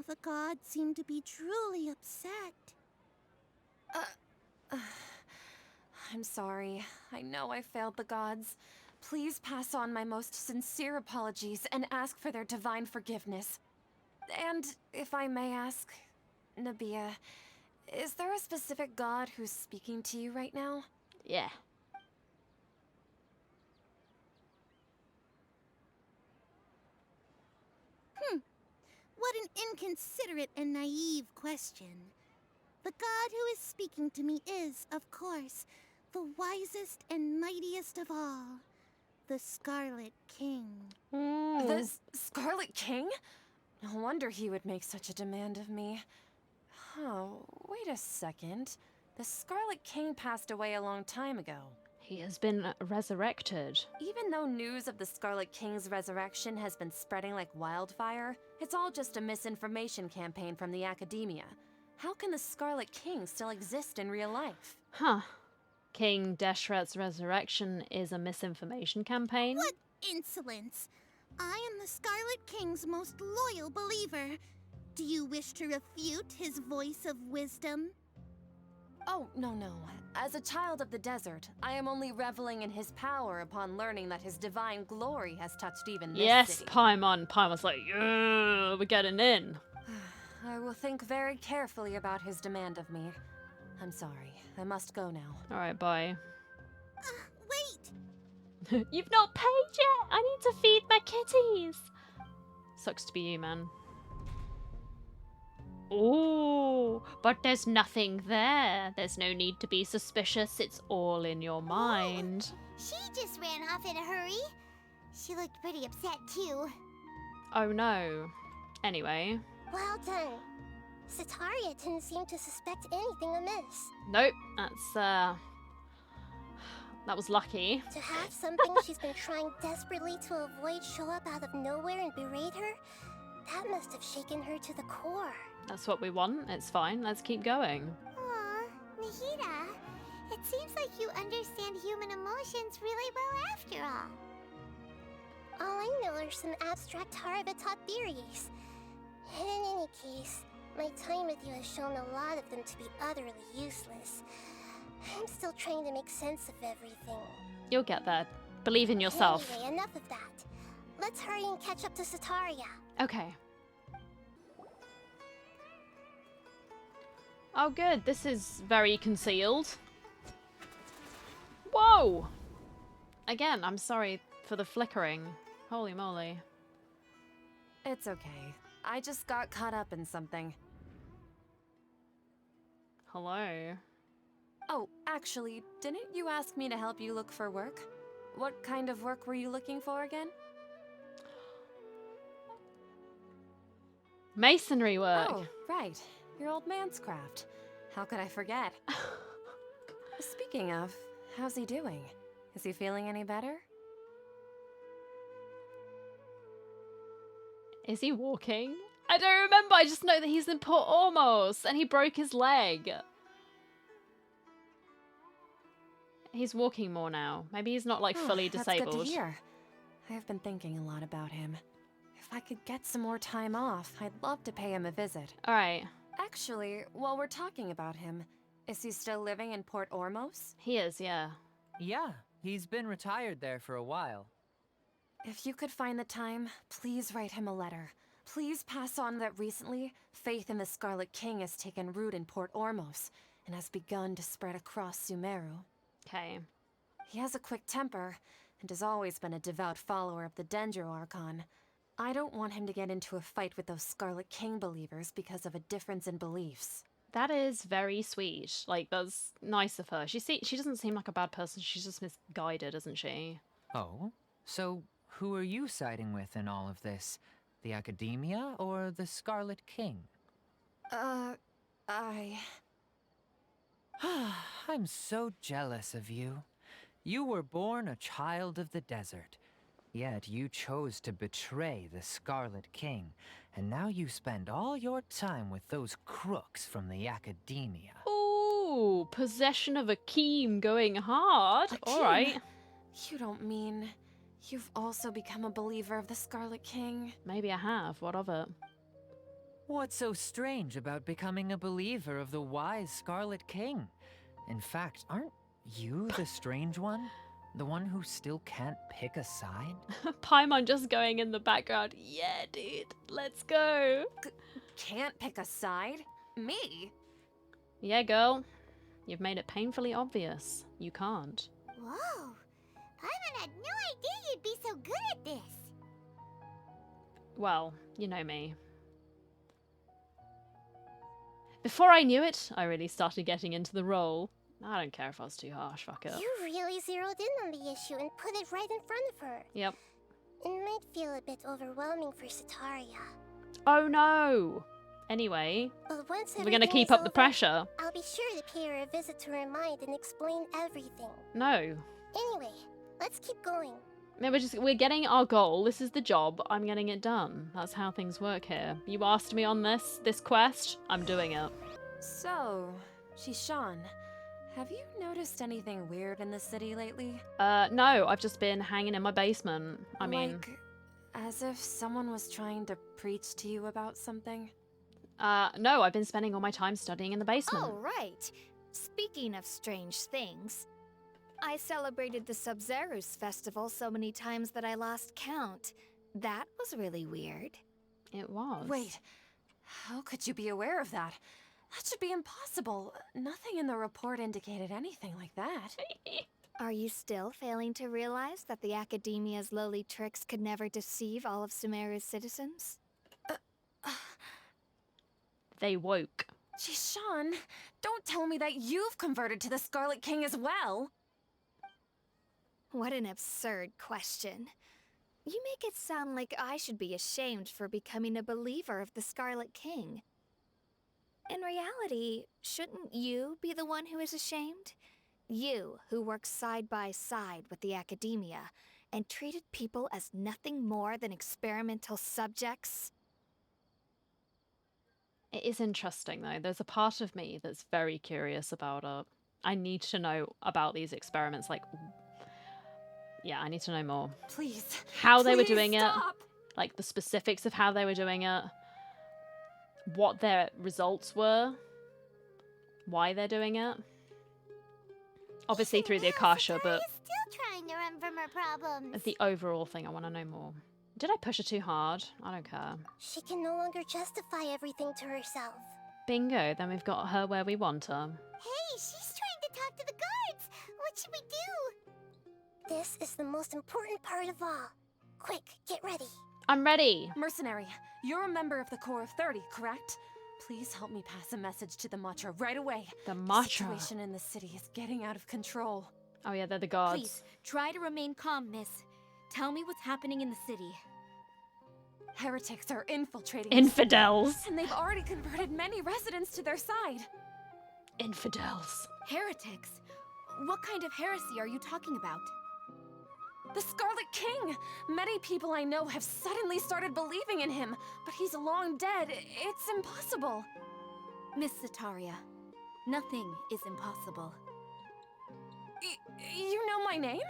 E: The gods seem to be truly upset.
H: I'm sorry. I know I failed the gods. Please pass on my most sincere apologies and ask for their divine forgiveness. And if I may ask, Nahida, is there a specific god who's speaking to you right now?
A: Yeah.
E: What an inconsiderate and naive question. The god who is speaking to me is, of course, the wisest and mightiest of all, the Scarlet King.
H: The Scarlet King? No wonder he would make such a demand of me. Oh, wait a second. The Scarlet King passed away a long time ago.
A: He has been resurrected.
H: Even though news of the Scarlet King's resurrection has been spreading like wildfire, it's all just a misinformation campaign from the academia. How can the Scarlet King still exist in real life?
A: Huh. King Deshret's resurrection is a misinformation campaign?
E: What insolence! I am the Scarlet King's most loyal believer. Do you wish to refute his voice of wisdom?
H: Oh, no, no. As a child of the desert, I am only reveling in his power upon learning that his divine glory has touched even this
A: Yes,
H: city.
A: Paimon. Paimon's like, yeah, we're getting in.
H: I will think very carefully about his demand of me. I'm sorry. I must go now.
A: Alright, bye.
E: Wait!
A: You've not paid yet! I need to feed my kitties! Sucks to be you, man. Ooh, but there's nothing there. There's no need to be suspicious. It's all in your mind.
D: She just ran off in a hurry. She looked pretty upset too.
A: Oh no. Anyway.
C: Well done. Setaria didn't seem to suspect anything amiss.
A: Nope, that was lucky.
C: To have something she's been trying desperately to avoid show up out of nowhere and berate her, that must have shaken her to the core.
A: That's what we want. It's fine. Let's keep going.
D: Aw, Nahida, it seems like you understand human emotions really well after all.
C: All I know are some abstract Harava-taught theories. And in any case, my time with you has shown a lot of them to be utterly useless. I'm still trying to make sense of everything.
A: You'll get there. Believe in yourself.
C: Anyway, enough of that. Let's hurry and catch up to Setaria.
A: Okay. Oh good, this is very concealed. Whoa! Again, I'm sorry for the flickering. Holy moly.
H: It's okay. I just got caught up in something.
A: Hello.
H: Oh, actually, didn't you ask me to help you look for work? What kind of work were you looking for again?
A: Masonry work.
H: Oh, right. Your old man's craft. How could I forget? Speaking of, how's he doing? Is he feeling any better?
A: Is he walking? I don't remember. I just know that he's in Port Ormos and he broke his leg. He's walking more now. Maybe he's not like fully disabled.
H: That's good to hear. I have been thinking a lot about him. If I could get some more time off, I'd love to pay him a visit.
A: All right.
H: Actually, while we're talking about him, is he still living in Port Ormos?
A: He is, yeah.
F: Yeah, he's been retired there for a while.
H: If you could find the time, please write him a letter. Please pass on that recently, faith in the Scarlet King has taken root in Port Ormos and has begun to spread across Sumeru.
A: Okay.
H: He has a quick temper and has always been a devout follower of the Dendro Archon. I don't want him to get into a fight with those Scarlet King believers because of a difference in beliefs.
A: That is very sweet. Like, that's nice of her. She doesn't seem like a bad person. She's just misguided, isn't she?
F: Oh? So, who are you siding with in all of this? The Academia or the Scarlet King? I'm so jealous of you. You were born a child of the desert. Yet you chose to betray the Scarlet King, and now you spend all your time with those crooks from the Academia.
A: Ooh, possession of Akeem going hard.
H: Akeem?
A: All right.
H: You don't mean you've also become a believer of the Scarlet King?
A: Maybe I have. What of it?
F: What's so strange about becoming a believer of the wise Scarlet King? In fact, aren't you the strange one? The one who still can't pick a side?
A: Paimon just going in the background. Yeah, dude. Let's go.
H: Can't pick a side? Me?
A: Yeah, girl. You've made it painfully obvious. You can't.
D: Whoa! Paimon had no idea you'd be so good at this.
A: Well, you know me. Before I knew it, I really started getting into the role. I don't care if I was too harsh, fuck it.
C: You really zeroed in on the issue and put it right in front of her.
A: Yep.
C: It might feel a bit overwhelming for Setaria.
A: Oh no! Anyway,
C: But once
A: we're gonna
C: everything
A: keep
C: is
A: up the
C: over,
A: pressure.
C: I'll be sure to pay her a visit to her mind and explain everything.
A: No.
C: Anyway, let's keep going.
A: No, we're getting our goal. This is the job. I'm getting it done. That's how things work here. You asked me on this quest. I'm doing it.
H: So, Shishan, have you noticed anything weird in the city lately?
A: No, I've just been hanging in my basement. I mean,
H: Like, as if someone was trying to preach to you about something?
A: no, I've been spending all my time studying in the basement.
B: Oh, right.
G: Speaking of strange things, I celebrated the Sub-Zerus festival so many times that I lost count. That was really weird.
A: It was.
H: Wait, how could you be aware of that? That should be impossible. Nothing in the report indicated anything like that.
G: Are you still failing to realize that the Academia's lowly tricks could never deceive all of Sumeru's citizens?
A: They woke.
H: Geez, Sean, don't tell me that you've converted to the Scarlet King as well.
G: What an absurd question. You make it sound like I should be ashamed for becoming a believer of the Scarlet King. In reality, shouldn't you be the one who is ashamed? You, who works side by side with the Academia, and treated people as nothing more than experimental subjects?
A: It is interesting, though. There's a part of me that's very curious about it. I need to know about these experiments. Like, yeah, I need to know more.
H: Please.
A: How they were
H: please
A: doing
H: stop.
A: it. Like, the specifics of how they were doing it. What their results were. Why they're doing it. Obviously through the Akasha, but
D: Still trying to run from her problems.
A: the overall thing, I want to know more. Did I push her too hard? I don't care.
C: She can no longer justify everything to herself.
A: Bingo, then we've got her where we want her.
D: Hey, she's trying to talk to the guards. What should we do?
C: This is the most important part of all. Quick, get ready.
A: I'm ready!
H: Mercenary, you're a member of the Corps of 30, correct? Please help me pass a message to the Matra right away.
A: The
H: The
A: Matra.
H: situation in the city is getting out of control.
A: Oh yeah, they're the guards.
I: Please, try to remain calm, miss. Tell me what's happening in the city.
H: Heretics are infiltrating the
A: Infidels!
H: city, and they've already converted many residents to their side.
A: Infidels.
I: Heretics? What kind of heresy are you talking about?
H: The Scarlet King! Many people I know have suddenly started believing in him, but he's long dead. It's impossible.
I: Miss Setaria, nothing is impossible.
H: You know my name?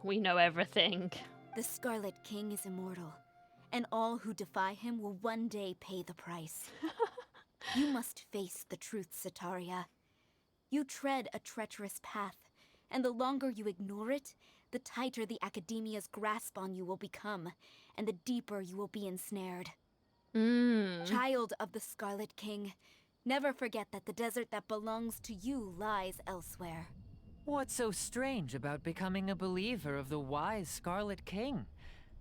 A: We know everything.
I: The Scarlet King is immortal, and all who defy him will one day pay the price. You must face the truth, Setaria. You tread a treacherous path, and the longer you ignore it, the tighter the Academia's grasp on you will become, and the deeper you will be ensnared. Child of the Scarlet King, never forget that the desert that belongs to you lies elsewhere.
F: What's so strange about becoming a believer of the wise Scarlet King?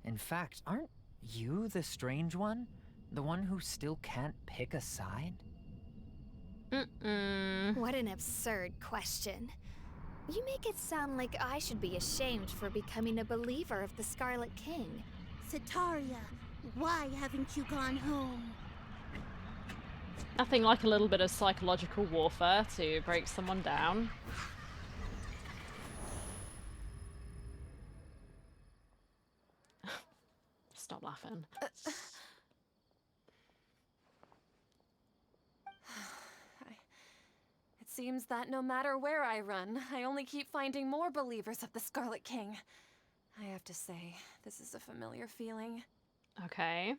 F: In fact, aren't you the strange one? The one who still can't pick a side?
G: What an absurd question. You make it sound like I should be ashamed for becoming a believer of the Scarlet King.
E: Setaria, why haven't you gone home?
A: Nothing like a little bit of psychological warfare to break someone down. Stop laughing.
H: It seems that no matter where I run, I only keep finding more believers of the Scarlet King. I have to say, this is a familiar feeling.
A: Okay.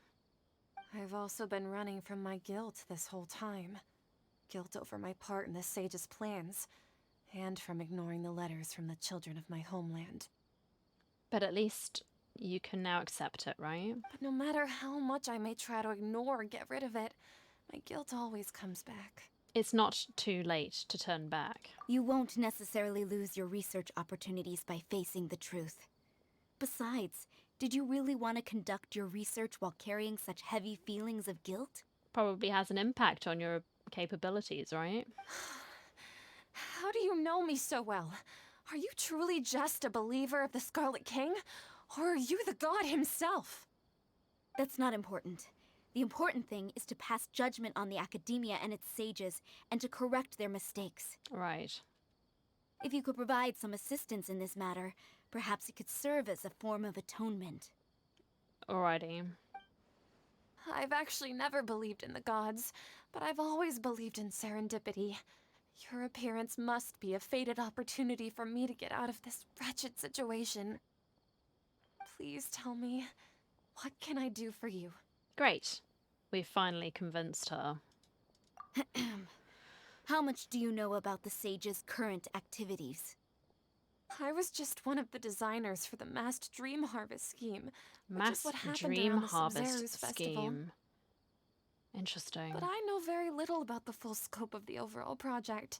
H: I've also been running from my guilt this whole time. Guilt over my part in the Sage's plans, and from ignoring the letters from the children of my homeland.
A: But at least you can now accept it, right?
H: But no matter how much I may try to ignore or get rid of it, my guilt always comes back.
A: It's not too late to turn back.
I: You won't necessarily lose your research opportunities by facing the truth. Besides, did you really want to conduct your research while carrying such heavy feelings of guilt?
A: Probably has an impact on your capabilities, right?
H: How do you know me so well? Are you truly just a believer of the Scarlet King? Or are you the god himself?
I: That's not important. The important thing is to pass judgment on the Academia and its sages, and to correct their mistakes.
A: Right.
I: If you could provide some assistance in this matter, perhaps it could serve as a form of atonement.
A: Alrighty.
H: I've actually never believed in the gods, but I've always believed in serendipity. Your appearance must be a fated opportunity for me to get out of this wretched situation. Please tell me, what can I do for you?
A: Great. We've finally convinced her.
I: How much do you know about the Sage's current activities?
H: I was just one of the designers for the massed dream harvest scheme, which is
A: Mass
H: what happened
A: Dream
H: around the
A: Harvest
H: Samzerus festival.
A: Scheme. Interesting.
H: But I know very little about the full scope of the overall project.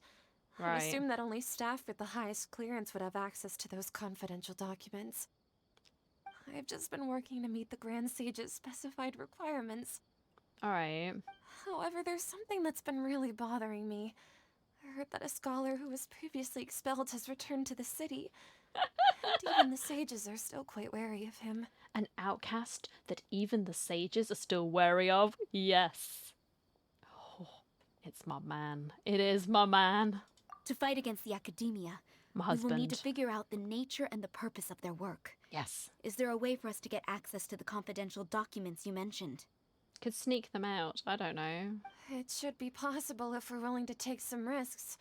H: I
A: Right.
H: assume that only staff with the highest clearance would have access to those confidential documents. I've just been working to meet the Grand Sage's specified requirements.
A: Alright.
H: However, there's something that's been really bothering me. I heard that a scholar who was previously expelled has returned to the city. And even the sages are still quite wary of him.
A: An outcast that even the sages are still wary of? Yes. Oh, it's my man. It is my man.
I: To fight against the academia,
A: My
I: we will need to
A: husband.
I: figure out the nature and the purpose of their work.
A: Yes.
I: Is there a way for us to get access to the confidential documents you mentioned?
A: Could sneak them out. I don't know.
H: It should be possible if we're willing to take some risks.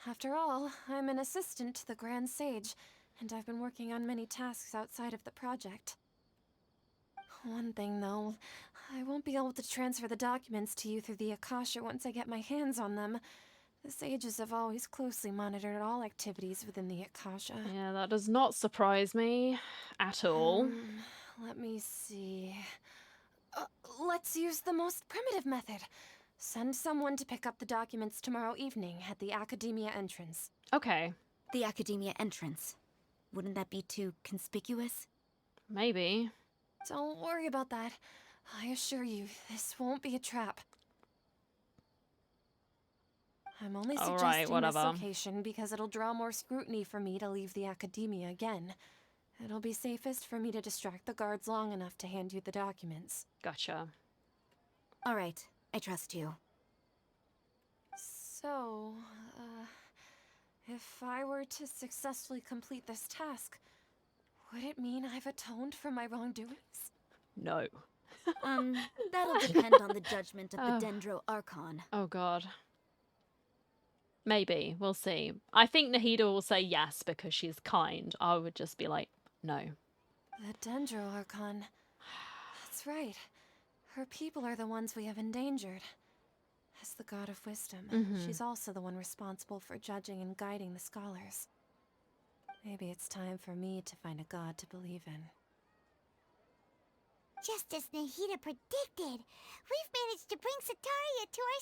H: After all, I'm an assistant to the Grand Sage, and I've been working on many tasks outside of the project. One thing, though, I won't be able to transfer the documents to you through the Akasha once I get my hands on them. The sages have always closely monitored all activities within the Akasha.
A: Yeah, that does not surprise me at all.
H: Let me see. Let's use the most primitive method. Send someone to pick up the documents tomorrow evening at the Academia entrance.
A: Okay.
I: The academia entrance. Wouldn't that be too conspicuous?
A: Maybe.
H: Don't worry about that. I assure you, this won't be a trap. I'm only
A: All
H: suggesting
A: right,
H: this
A: whatever.
H: location because it'll draw more scrutiny for me to leave the Academia again. It'll be safest for me to distract the guards long enough to hand you the documents.
A: Gotcha.
I: All right, I trust you.
H: So, if I were to successfully complete this task, would it mean I've atoned for my wrongdoings?
A: No.
I: That'll depend on the judgment of the Dendro Archon.
A: Oh god. Maybe. We'll see. I think Nahida will say yes because she's kind. I would just be like, no.
H: The Dendro Archon. That's right. Her people are the ones we have endangered. As the god of wisdom, she's also the one responsible for judging and guiding the scholars. Maybe it's time for me to find a god to believe in.
D: Just as Nahida predicted, we've managed to bring Setaria to our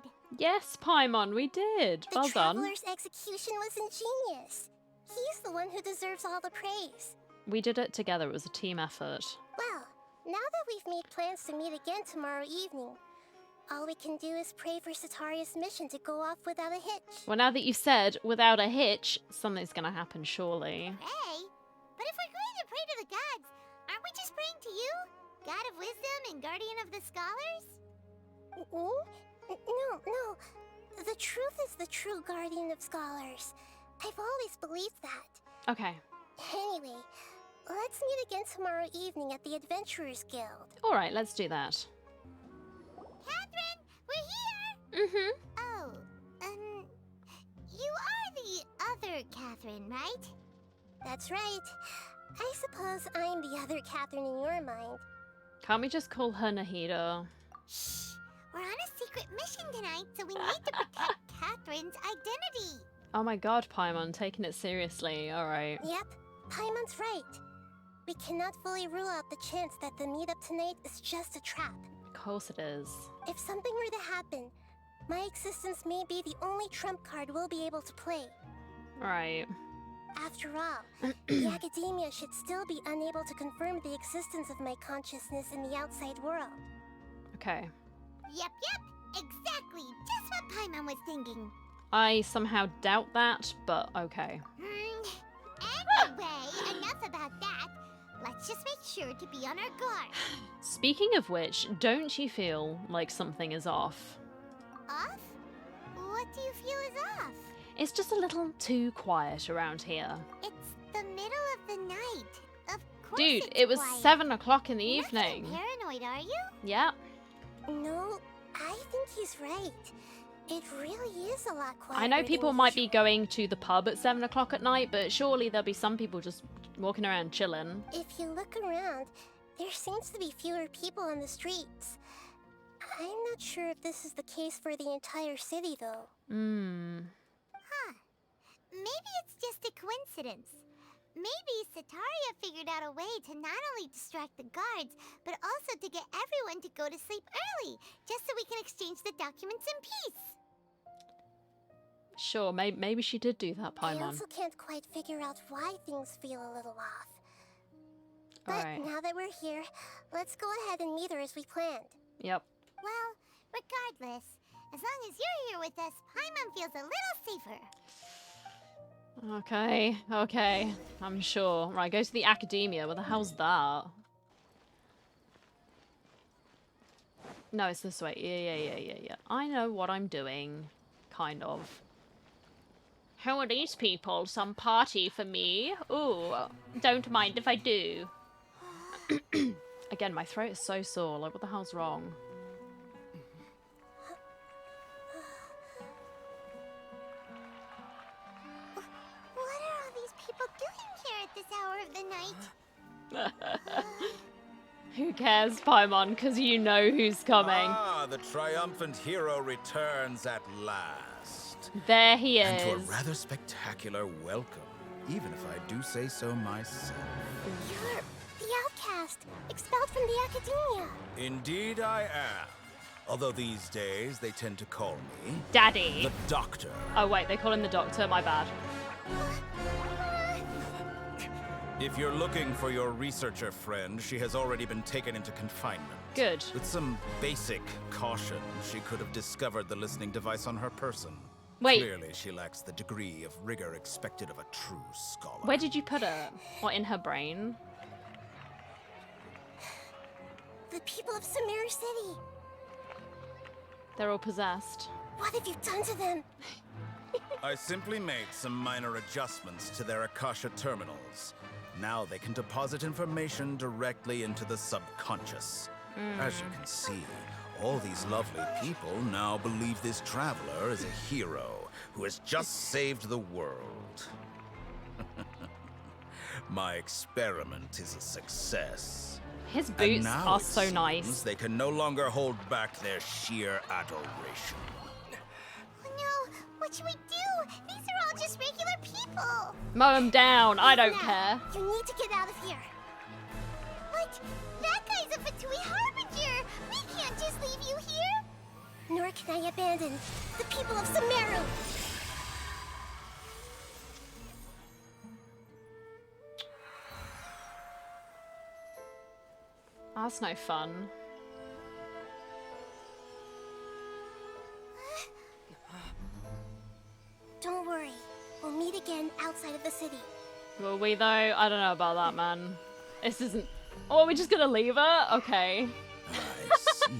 D: side.
A: Yes, Paimon, we did.
C: The
A: Well done.
C: Traveler's execution was ingenious. He's the one who deserves all the praise.
A: We did it together. It was a team effort.
C: Well, now that we've made plans to meet again tomorrow evening, all we can do is pray for Setaria's mission to go off without a hitch.
A: Well, now that you've said without a hitch, something's gonna happen, surely.
D: Pray? But if we're going to pray to the gods, aren't we just praying to you? God of wisdom and guardian of the scholars?
C: No. The truth is the true guardian of scholars. I've always believed that.
A: Okay.
C: Anyway, let's meet again tomorrow evening at the Adventurers Guild.
A: Alright, let's do that.
D: Katherine, we're here!
A: Mm-hmm.
D: Oh, you are the other Katherine, right?
C: That's right. I suppose I'm the other Katherine in your mind.
A: Can't we just call her Nahida?
D: Shh! We're on a secret mission tonight, so we need to protect Katherine's identity.
A: Oh my god, Paimon, taking it seriously. Alright.
C: Yep, Paimon's right. We cannot fully rule out the chance that the meetup tonight is just a trap.
A: Of course it is.
C: If something were to happen, my existence may be the only trump card we'll be able to play.
A: Right.
C: After all, the academia should still be unable to confirm the existence of my consciousness in the outside world.
A: Okay.
D: Yep, exactly. Just what Paimon was thinking.
A: I somehow doubt that, but okay.
D: Anyway, enough about that. Let's just make sure to be on our guard.
A: Speaking of which, don't you feel like something is off?
D: Off? What do you feel is off?
A: It's just a little too quiet around here.
D: It's the middle of the night. Of course
A: Dude,
D: it's
A: it was
D: quiet.
A: 7 o'clock in the
D: You're not
A: evening.
D: getting paranoid, are you?
A: Yeah.
C: No, I think he's right. It really is a lot quieter.
A: I know
C: than
A: people might be
C: usual.
A: going to the pub at 7 o'clock at night, but surely there'll be some people just walking around chilling.
C: If you look around, there seems to be fewer people on the streets. I'm not sure if this is the case for the entire city, though.
D: Huh. Maybe it's just a coincidence. Maybe Setaria figured out a way to not only distract the guards, but also to get everyone to go to sleep early, just so we can exchange the documents in peace.
A: Sure, maybe she did do that,
C: I
A: Paimon.
C: also can't quite figure out why things feel a little off. But
A: Alright.
C: now that we're here, let's go ahead and meet her as we planned.
A: Yep.
D: Well, regardless, as long as you're here with us, Paimon feels a little safer.
A: Okay, I'm sure. Right, go to the academia. Where the hell's that? No, it's this way. Yeah. I know what I'm doing. Kind of. Who are these people? Some party for me? Ooh, don't mind if I do. Again, my throat is so sore. Like, what the hell's wrong?
D: What are all these people doing here at this hour of the night?
A: Who cares, Paimon? Because you know who's coming.
J: Ah, the triumphant hero returns at last.
A: There he
J: And to a
A: is.
J: rather spectacular welcome, even if I do say so myself.
C: You're the outcast, expelled from the academia.
J: Indeed I am. Although these days they tend to call me
A: Daddy.
J: the Doctor.
A: Oh, wait, they call him the Doctor. My bad.
J: If you're looking for your researcher friend, she has already been taken into confinement.
A: Good.
J: With some basic caution, she could have discovered the listening device on her person.
A: Wait.
J: Clearly, she lacks the degree of rigor expected of a true scholar.
A: Where did you put her? What, in her brain?
C: The people of Sumeru City.
A: They're all possessed.
C: What have you done to them?
J: I simply made some minor adjustments to their Akasha terminals. Now they can deposit information directly into the subconscious. As you can see, all these lovely people now believe this traveler is a hero who has just saved the world. My experiment is a success.
A: His
J: And
A: boots
J: now
A: are
J: it
A: so
J: seems
A: nice.
J: they can no longer hold back their sheer adoration.
D: Oh no, what should we do? These are all just regular people.
A: Mow him down. I don't
C: Now,
A: care.
C: You need to get out of here.
D: What? That guy's a Fatui harbinger. We can't just leave you here.
C: Nor can I abandon the people of Sumeru.
A: That's no fun.
C: Don't worry. We'll meet again outside of the city.
A: Will we though? I don't know about that, man. This isn't... Oh, are we just gonna leave her? Okay.
J: I see.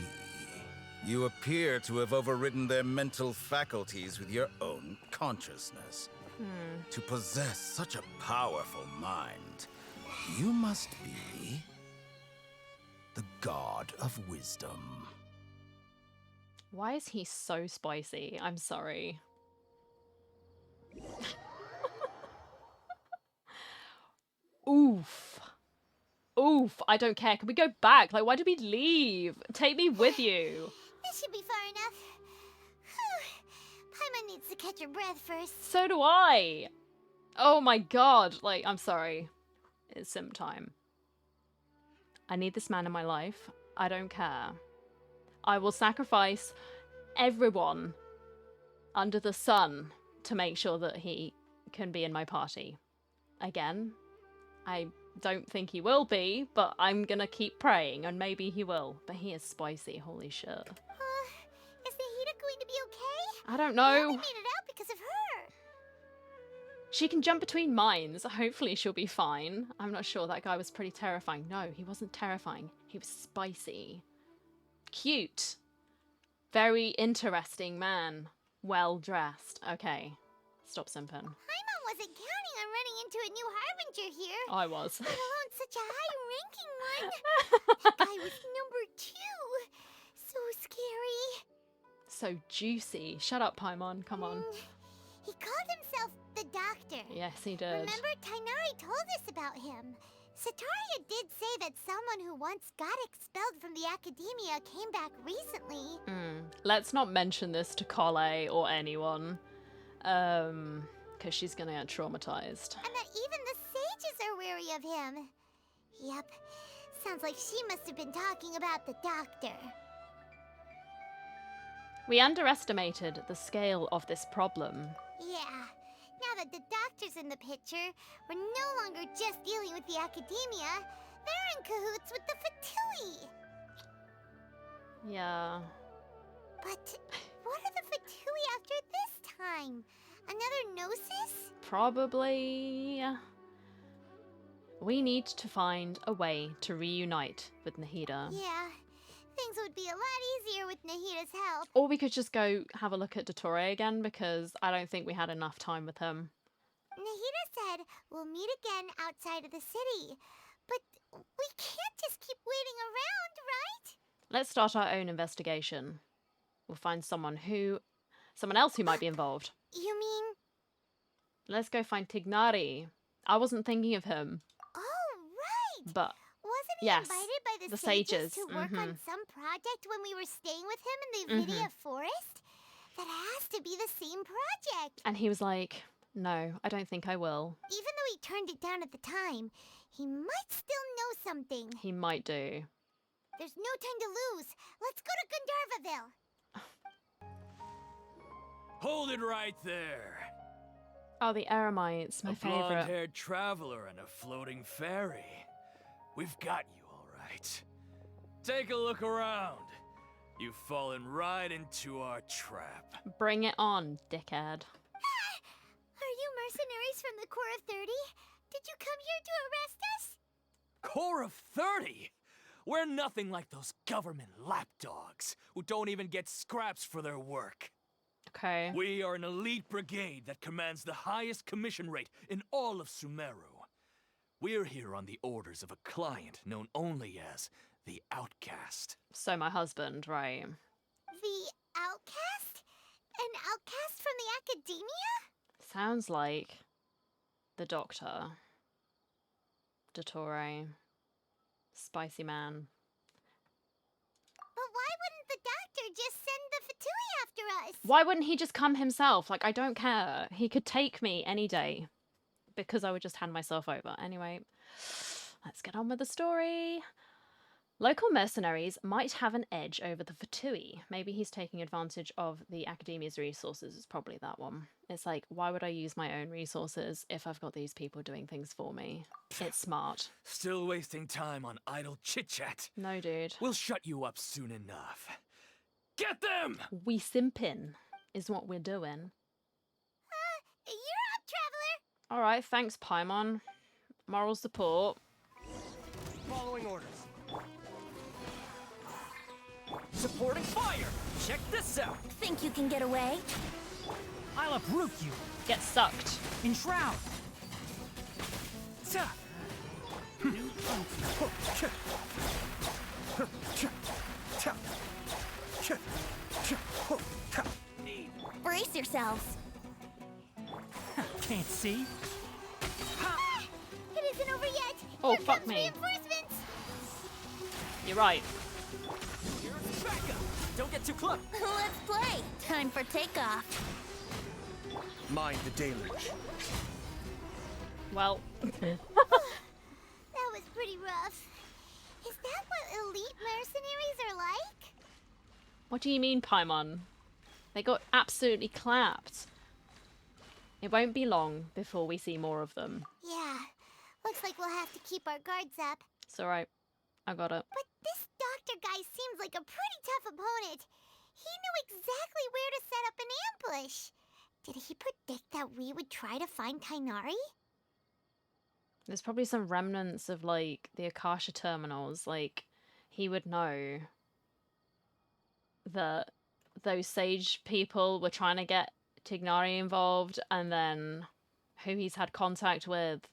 J: You appear to have overridden their mental faculties with your own consciousness. To possess such a powerful mind, you must be the god of wisdom.
A: Why is he so spicy? I'm sorry. Oof. Oof. I don't care. Can we go back? Like, why did we leave? Take me with you.
D: This should be far enough. Paimon needs to catch her breath first.
A: So do I. Oh my god. Like, I'm sorry. It's sim time. I need this man in my life. I don't care. I will sacrifice everyone under the sun to make sure that he can be in my party. Again, I don't think he will be, but I'm gonna keep praying and maybe he will. But he is spicy, holy shit.
D: Is Nahida going to be okay?
A: I don't
D: We
A: know.
D: only made it out because of her.
A: She can jump between mines. Hopefully she'll be fine. I'm not sure. That guy was pretty terrifying. No, he wasn't terrifying. He was spicy. Cute. Very interesting man. Well dressed. Okay. Stop simping.
D: Paimon wasn't counting on running into a new harbinger here.
A: I was.
D: Let alone such a high-ranking one. That guy was number 2. So scary.
A: So juicy. Shut up, Paimon. Come on.
D: He called himself the Doctor.
A: Yes, he did.
D: Remember, Tighnari told us about him. Setaria did say that someone who once got expelled from the academia came back recently.
A: Let's not mention this to Kole or anyone. Because she's gonna get traumatized.
D: And that even the sages are wary of him. Yep. Sounds like she must have been talking about the doctor.
A: We underestimated the scale of this problem.
D: Yeah. Now that the doctor's in the picture, we're no longer just dealing with the academia. They're in cahoots with the Fatui.
A: Yeah.
D: But what are the Fatui after this time? Another Gnosis?
A: Probably. We need to find a way to reunite with Nahida.
D: Yeah. Things would be a lot easier with Nahida's help.
A: Or we could just go have a look at Dottore again, because I don't think we had enough time with him.
D: Nahida said we'll meet again outside of the city. But we can't just keep waiting around, right?
A: Let's start our own investigation. We'll find someone else who might be involved.
D: You mean?
A: Let's go find Tighnari. I wasn't thinking of him.
D: Oh, right!
A: But
D: wasn't he
A: yes,
D: invited by the
A: sages
D: to work on some project when we were staying with him in the Hypatia forest? That has to be the same project.
A: And he was like, no, I don't think I will.
D: Even though he turned it down at the time, he might still know something.
A: He might do.
D: There's no time to lose. Let's go to Gandharvaville.
K: Hold it right there.
A: Oh, the Eremites, my favorite.
K: A blonde-haired traveler and a floating fairy. We've got you, all right. Take a look around. You've fallen right into our trap.
A: Bring it on, dickhead.
D: Are you mercenaries from the Corps of 30? Did you come here to arrest us?
K: Corps of 30? We're nothing like those government lapdogs who don't even get scraps for their work.
A: Okay.
K: We are an elite brigade that commands the highest commission rate in all of Sumeru. We're here on the orders of a client known only as the Outcast.
A: So my husband, right?
D: The Outcast? An outcast from the academia?
A: Sounds like the Doctor. Dottore. Spicy man.
D: But why wouldn't the doctor just send the Fatui after us?
A: Why wouldn't he just come himself? Like, I don't care. He could take me any day. Because I would just hand myself over. Anyway, let's get on with the story. Local mercenaries might have an edge over the Fatui. Maybe he's taking advantage of the academia's resources. It's probably that one. It's like, why would I use my own resources if I've got these people doing things for me? It's smart.
K: Still wasting time on idle chit-chat.
A: No, dude.
K: We'll shut you up soon enough. Get them!
A: We simping is what we're doing.
D: You're up, traveler!
A: Alright, thanks, Paimon. Moral support.
L: Following orders. Supporting fire! Check this out!
I: Think you can get away?
L: I'll uproot you!
A: Get sucked.
L: Enshroud!
I: Brace yourselves.
L: Can't see?
D: It isn't over yet!
A: Oh,
D: Here
A: fuck
D: comes
A: me.
D: Reinforcements!
A: You're right.
L: Back up! Don't get too close!
I: Let's play. Time for takeoff.
L: Mind the deluge.
A: Well.
D: That was pretty rough. Is that what elite mercenaries are like?
A: What do you mean, Paimon? They got absolutely clapped. It won't be long before we see more of them.
D: Yeah. Looks like we'll have to keep our guards up.
A: It's alright. I got it.
D: But this doctor guy seems like a pretty tough opponent. He knew exactly where to set up an ambush. Did he predict that we would try to find Tighnari?
A: There's probably some remnants of, like, the Akasha terminals. Like, he would know that those sage people were trying to get Tighnari involved, and then who he's had contact with.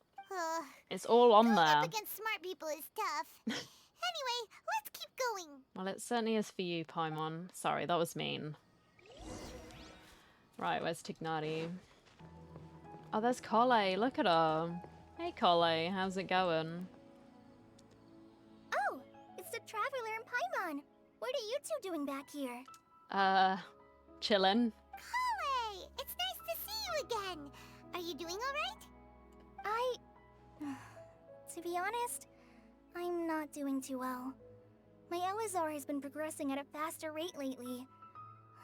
A: It's all on
D: Going
A: there.
D: up against smart people is tough. Anyway, let's keep going.
A: Well, it certainly is for you, Paimon. Sorry, that was mean. Right, where's Tighnari? Oh, there's Kole. Look at her. Hey, Kole. How's it going?
B: Traveler and Paimon, what are you two doing back here?
A: Chillin'.
D: Kale, it's nice to see you again. Are you doing alright?
B: To be honest, I'm not doing too well. My Elazar has been progressing at a faster rate lately.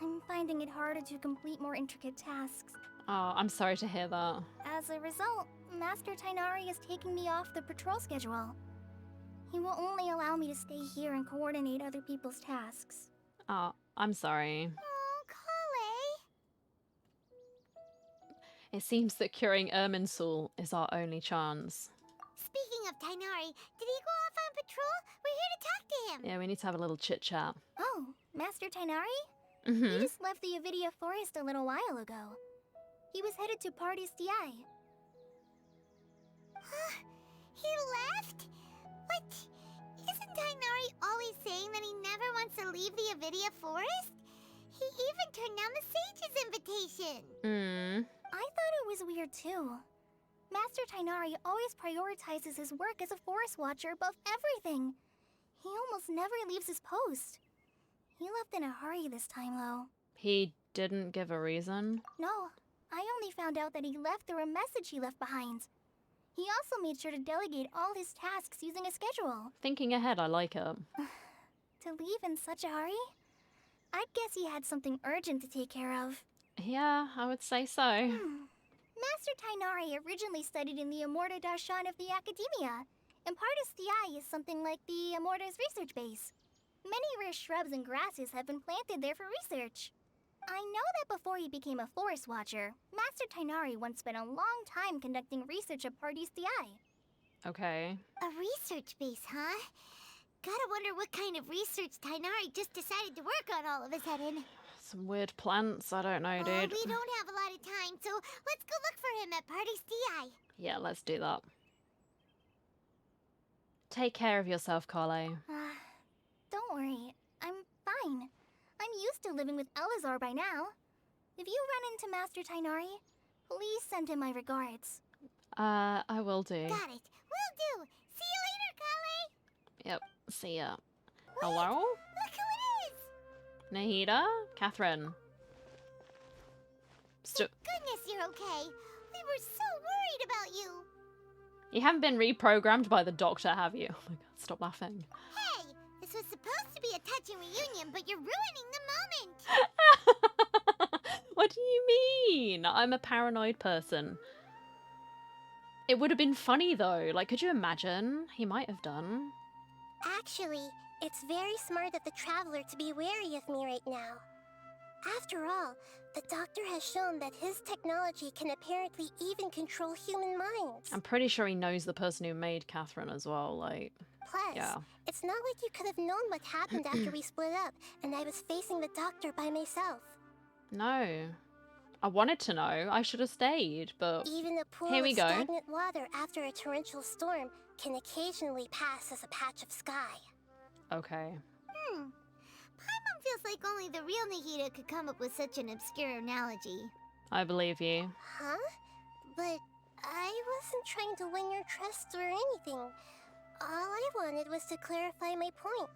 B: I'm finding it harder to complete more intricate tasks.
A: Oh, I'm sorry to hear that.
B: As a result, Master Tighnari is taking me off the patrol schedule. He will only allow me to stay here and coordinate other people's tasks.
A: Oh, I'm sorry.
D: Oh, Kale.
A: It seems that curing Irminsul is our only chance.
D: Speaking of Tighnari, did he go off on patrol? We're here to talk to him.
A: Yeah, we need to have a little chit-chat.
B: Oh, Master Tighnari?
A: Mm-hmm.
B: He just left the Avidia Forest a little while ago. He was headed to Party's DI.
D: He left? What? Isn't Tighnari always saying that he never wants to leave the Avidia Forest? He even turned down the Sage's invitation.
B: I thought it was weird too. Master Tighnari always prioritizes his work as a forest watcher above everything. He almost never leaves his post. He left in a hurry this time, though.
A: He didn't give a reason?
B: No, I only found out that he left through a message he left behind. He also made sure to delegate all his tasks using a schedule.
A: Thinking ahead, I like it.
B: To leave in such a hurry? I'd guess he had something urgent to take care of.
A: Yeah, I would say so.
B: Master Tighnari originally studied in the Amorta Darshan of the Academia, and Partis DI is something like the Amorta's research base. Many rare shrubs and grasses have been planted there for research. I know that before he became a forest watcher, Master Tighnari once spent a long time conducting research at Partis DI.
A: Okay.
D: A research base, huh? Gotta wonder what kind of research Tighnari just decided to work on all of a sudden.
A: Some weird plants, I don't know, dude.
D: We don't have a lot of time, so let's go look for him at Party's DI.
A: Yeah, let's do that. Take care of yourself, Carlo.
B: Don't worry, I'm fine. I'm used to living with Elazar by now. If you run into Master Tighnari, please send him my regards.
A: I will do.
D: Got it. Will do. See you later, Kale.
A: Yep, see ya.
D: Wait,
A: Hello?
D: Look who it is.
A: Nahida? Katherine?
D: Goodness, you're okay. We were so worried about you.
A: You haven't been reprogrammed by the doctor, have you? Oh my god, stop laughing.
D: Hey, this was supposed to be a touching reunion, but you're ruining the moment.
A: What do you mean? I'm a paranoid person. It would have been funny though. Like, could you imagine? He might have done.
C: Actually, it's very smart of the Traveler to be wary of me right now. After all, the Doctor has shown that his technology can apparently even control human minds.
A: I'm pretty sure he knows the person who made Katherine as well, like...
C: Plus,
A: yeah.
C: It's not like you could have known what happened after we split up and I was facing the Doctor by myself.
A: No. I wanted to know. I should have stayed, but...
C: Even a pool
A: Here we
C: of
A: go.
C: stagnant water after a torrential storm can occasionally pass as a patch of sky.
A: Okay.
D: Paimon feels like only the real Nahida could come up with such an obscure analogy.
A: I believe you.
C: Huh? But I wasn't trying to win your trust or anything. All I wanted was to clarify my point.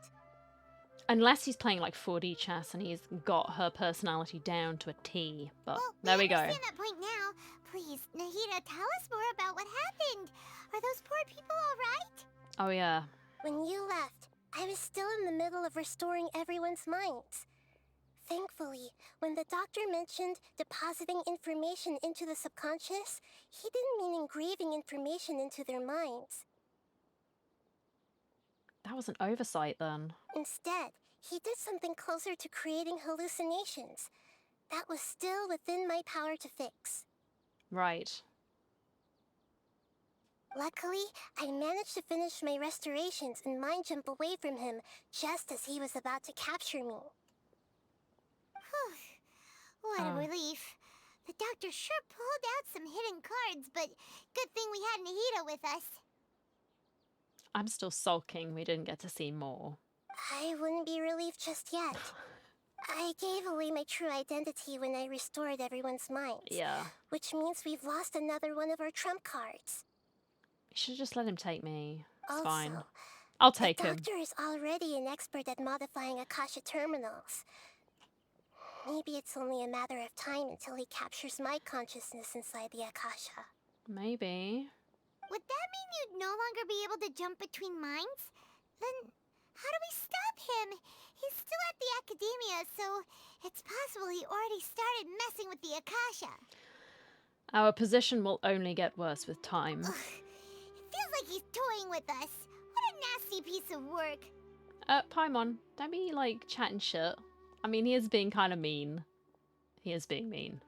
A: Unless he's playing like 4D chess and he's got her personality down to a T. But
D: Well,
A: there we go.
D: understand that point now. Please, Nahida, tell us more about what happened. Are those poor people all right?
A: Oh yeah.
C: When you left, I was still in the middle of restoring everyone's minds. Thankfully, when the Doctor mentioned depositing information into the subconscious, he didn't mean engraving information into their minds.
A: That was an oversight then.
C: Instead, he did something closer to creating hallucinations. That was still within my power to fix.
A: Right.
C: Luckily, I managed to finish my restorations and mind jump away from him just as he was about to capture me.
D: What a relief. The Doctor sure pulled out some hidden cards, but good thing we had Nahida with us.
A: I'm still sulking we didn't get to see more.
C: I wouldn't be relieved just yet. I gave away my true identity when I restored everyone's minds.
A: Yeah.
C: Which means we've lost another one of our trump cards.
A: You should just let him take me. It's
C: Also,
A: fine. I'll take
C: The
A: him.
C: doctor is already an expert at modifying Akasha terminals. Maybe it's only a matter of time until he captures my consciousness inside the Akasha.
A: Maybe.
D: Would that mean you'd no longer be able to jump between minds? Then how do we stop him? He's still at the academia, so it's possible he already started messing with the Akasha.
A: Our position will only get worse with time.
D: Ugh, it feels like he's toying with us. What a nasty piece of work.
A: Paimon, don't be, like, chatting shit. I mean, he is being kind of mean. He is being mean.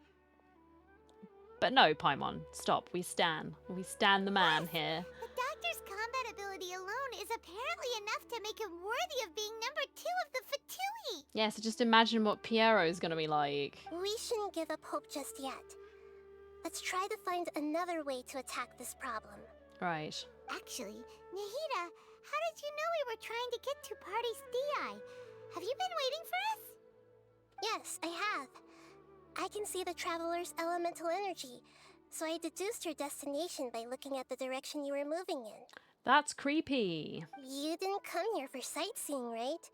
A: But no, Paimon, stop. We stan. We stan the man here.
D: The doctor's combat ability alone is apparently enough to make him worthy of being number 2 of the Fatui.
A: Yeah, so just imagine what Piero's gonna be like.
C: We shouldn't give up hope just yet. Let's try to find another way to attack this problem.
A: Right.
D: Actually, Nahida, how did you know we were trying to get to Party's DI? Have you been waiting for us?
C: Yes, I have. I can see the traveler's elemental energy, so I deduced your destination by looking at the direction you were moving in.
A: That's creepy.
C: You didn't come here for sightseeing, right?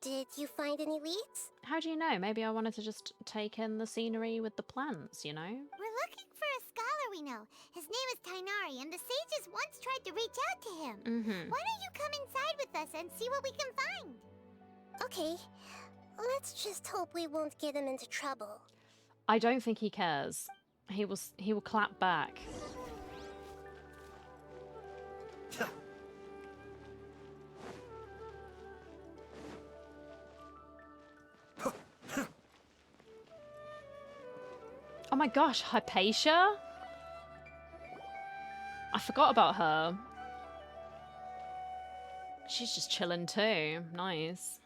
C: Did you find any leads?
A: How do you know? Maybe I wanted to just take in the scenery with the plants, you know?
D: We're looking for a scholar we know. His name is Tighnari, and the sages once tried to reach out to him. Why don't you come inside with us and see what we can find?
C: Okay. Let's just hope we won't get him into trouble.
A: I don't think he cares. He will clap back. Oh my gosh, Hypatia? I forgot about her. She's just chilling too. Nice.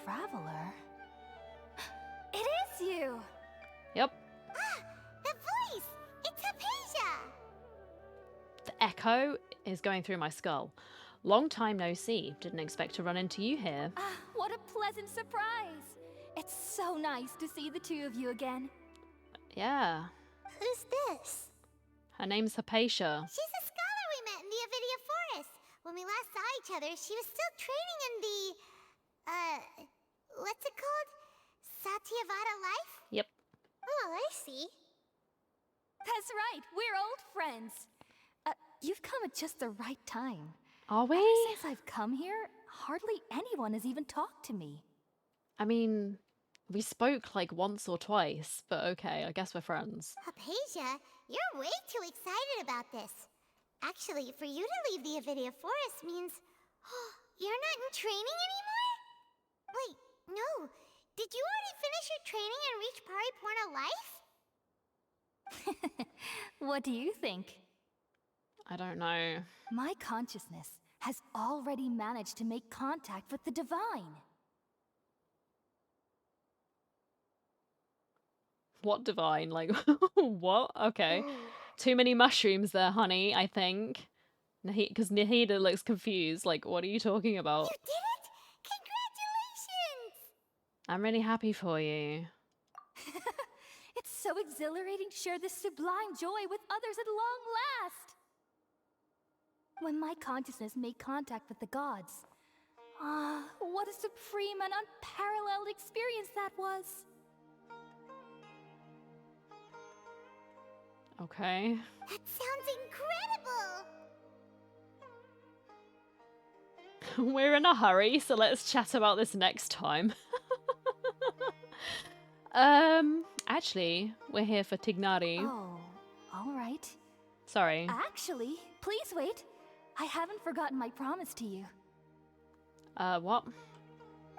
I: Traveler?
G: It is you!
A: Yep.
D: Ah, the voice! It's Hypatia!
A: The echo is going through my skull. Long time no see. Didn't expect to run into you here.
I: Ah, what a pleasant surprise! It's so nice to see the two of you again.
A: Yeah.
C: Who's this?
A: Her name's Hypatia.
D: She's a scholar we met in the Avidia Forest. When we last saw each other, she was still training in the... what's it called? Satyavada life?
A: Yep.
C: Oh, I see.
I: That's right, we're old friends. You've come at just the right time.
A: Are we?
I: Ever since I've come here, hardly anyone has even talked to me.
A: I mean, we spoke like once or twice, but okay, I guess we're friends.
D: Hypatia, you're way too excited about this. Actually, for you to leave the Avidia Forest means... you're not in training anymore? Wait, no. Did you already finish your training and reach Pariporna life?
I: What do you think?
A: I don't know.
I: My consciousness has already managed to make contact with the divine.
A: What divine? Like, what? Okay. Too many mushrooms there, honey, I think. Because Nahida looks confused. Like, what are you talking about?
D: You did it! Congratulations!
A: I'm really happy for you.
I: It's so exhilarating to share this sublime joy with others at long last. When my consciousness made contact with the gods, what a supreme and unparalleled experience that was.
A: Okay.
D: That sounds incredible!
A: We're in a hurry, so let's chat about this next time. Actually, we're here for Tighnari.
I: Oh, all right.
A: Sorry.
I: Actually, please wait. I haven't forgotten my promise to you.
A: What?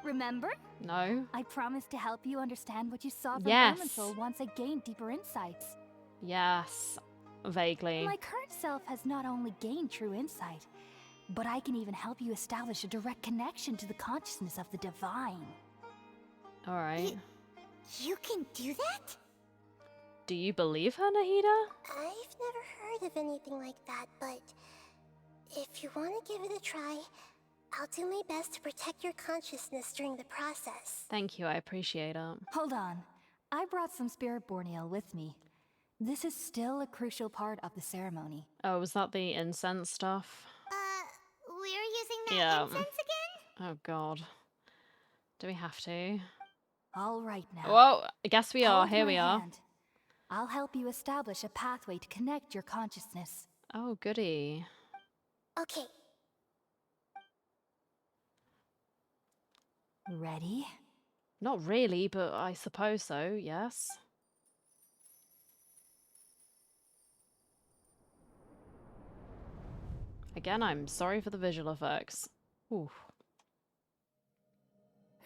I: Remember?
A: No.
I: I promised to help you understand what you saw from
A: Yes.
I: Elemental once I gained deeper insights.
A: Yes. Vaguely.
I: My current self has not only gained true insight, but I can even help you establish a direct connection to the consciousness of the divine.
A: Alright.
D: You can do that?
A: Do you believe her, Nahida?
C: I've never heard of anything like that, but if you want to give it a try, I'll do my best to protect your consciousness during the process.
A: Thank you, I appreciate it.
I: Hold on. I brought some spirit borneal with me. This is still a crucial part of the ceremony.
A: Oh, was that the incense stuff?
D: that
A: Yeah.
D: incense again?
A: Oh god. Do we have to?
I: All right now.
A: Whoa, I guess we are.
I: Hold
A: Here
I: my
A: we are.
I: hand. I'll help you establish a pathway to connect your consciousness.
A: Oh, goody.
C: Okay,
I: Ready?
A: Not really, but I suppose so, yes. Again, I'm sorry for the visual effects. Ooh.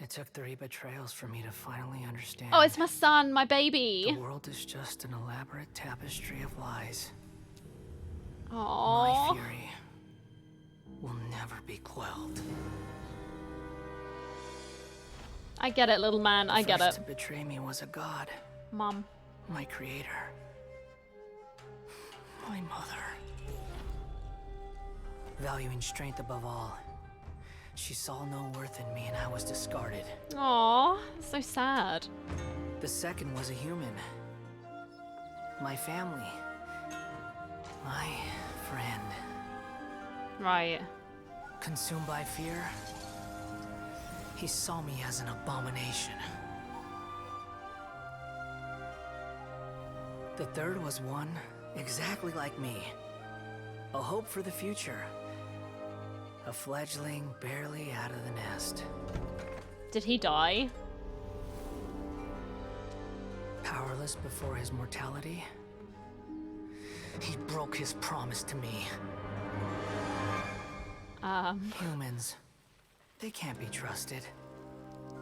L: It took 3 betrayals for me to finally understand.
A: Oh, it's my son, my baby.
L: The world is just an elaborate tapestry of lies. My
A: Aww.
L: fury will never be quelled.
A: I get it, little man. I get
L: First
A: it.
L: to betray me was a god,
A: Mom.
L: my creator, my mother. Valuing strength above all, she saw no worth in me and I was discarded.
A: Aww, so sad.
L: The second was a human. My family. My friend.
A: Right.
L: Consumed by fear, he saw me as an abomination. The third was one exactly like me. A hope for the future. A fledgling barely out of the nest.
A: Did he die?
L: Powerless before his mortality, he broke his promise to me. Humans, they can't be trusted.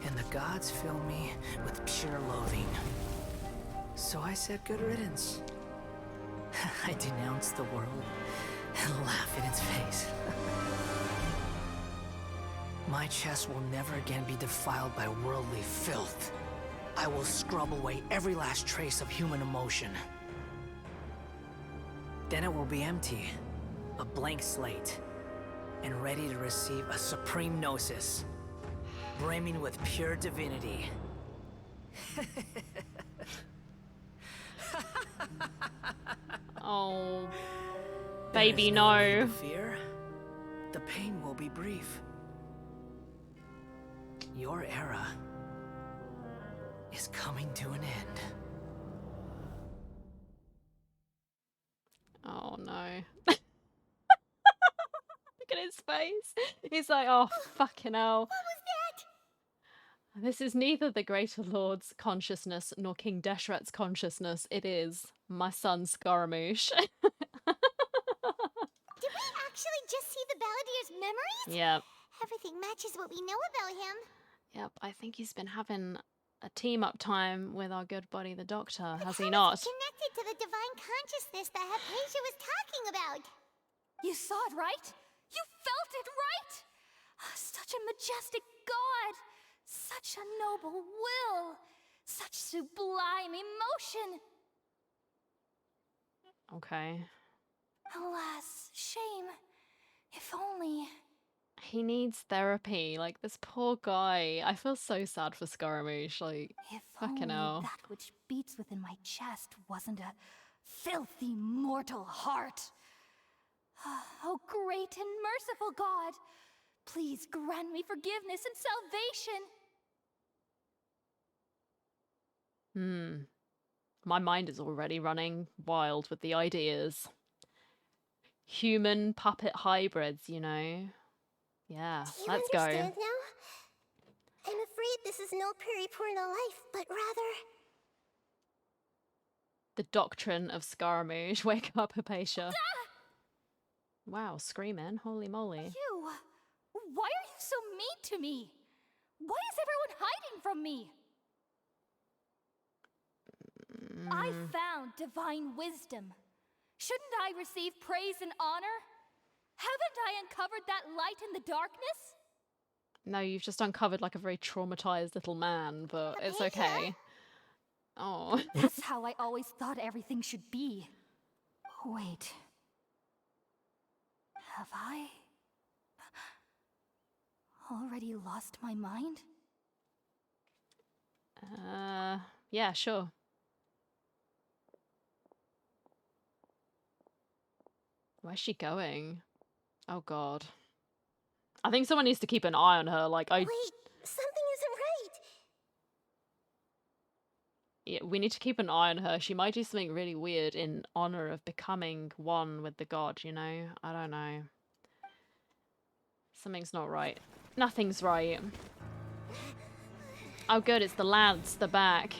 L: And the gods fill me with pure loathing. So I said good riddance. I denounced the world and laugh in its face. My chest will never again be defiled by worldly filth. I will scrub away every last trace of human emotion. Then it will be empty, a blank slate, and ready to receive a supreme gnosis, brimming with pure divinity.
A: Oh,
L: There
A: baby,
L: is
A: no.
L: need to fear. The pain will be brief. Your era is coming to an end.
A: Oh no. Look at his face. He's like, oh, fucking hell.
D: What was that?
A: This is neither the Greater Lord's consciousness nor King Deshret's consciousness. It is my son Scaramouche.
D: Did we actually just see the Balladeer's memories?
A: Yep.
D: Everything matches what we know about him.
A: Yep, I think he's been having a team-up time with our good buddy the Doctor,
D: But
A: has
D: how
A: he
D: is
A: not?
D: it connected to the divine consciousness that Hypatia was talking about?
I: You saw it, right? You felt it, right? Such a majestic god! Such a noble will! Such sublime emotion!
A: Okay.
I: Alas, shame. If only...
A: He needs therapy. Like, this poor guy. I feel so sad for Scaramouche. Like,
I: If
A: fucking
I: only
A: hell.
I: that which beats within my chest wasn't a filthy mortal heart. Oh, great and merciful God! Please grant me forgiveness and salvation!
A: My mind is already running wild with the ideas. Human puppet hybrids, you know? Yeah,
C: do you
A: let's
C: understand
A: go.
C: now? I'm afraid this is no periportal life, but rather...
A: The doctrine of Scaramouche. Wake up, Hypatia. Wow, screaming. Holy moly.
I: You! Why are you so mean to me? Why is everyone hiding from me? I found divine wisdom. Shouldn't I receive praise and honor? Haven't I uncovered that light in the darkness?
A: No, you've just uncovered like a very traumatized little man, but it's okay. Oh.
I: That's how I always thought everything should be. Wait. Have I already lost my mind?
A: Yeah, sure. Where's she going? Oh god. I think someone needs to keep an eye on her. Like,
C: Wait, something isn't right.
A: Yeah, we need to keep an eye on her. She might do something really weird in honor of becoming one with the god, you know? I don't know. Something's not right. Nothing's right. Oh good, it's the lads, they're back.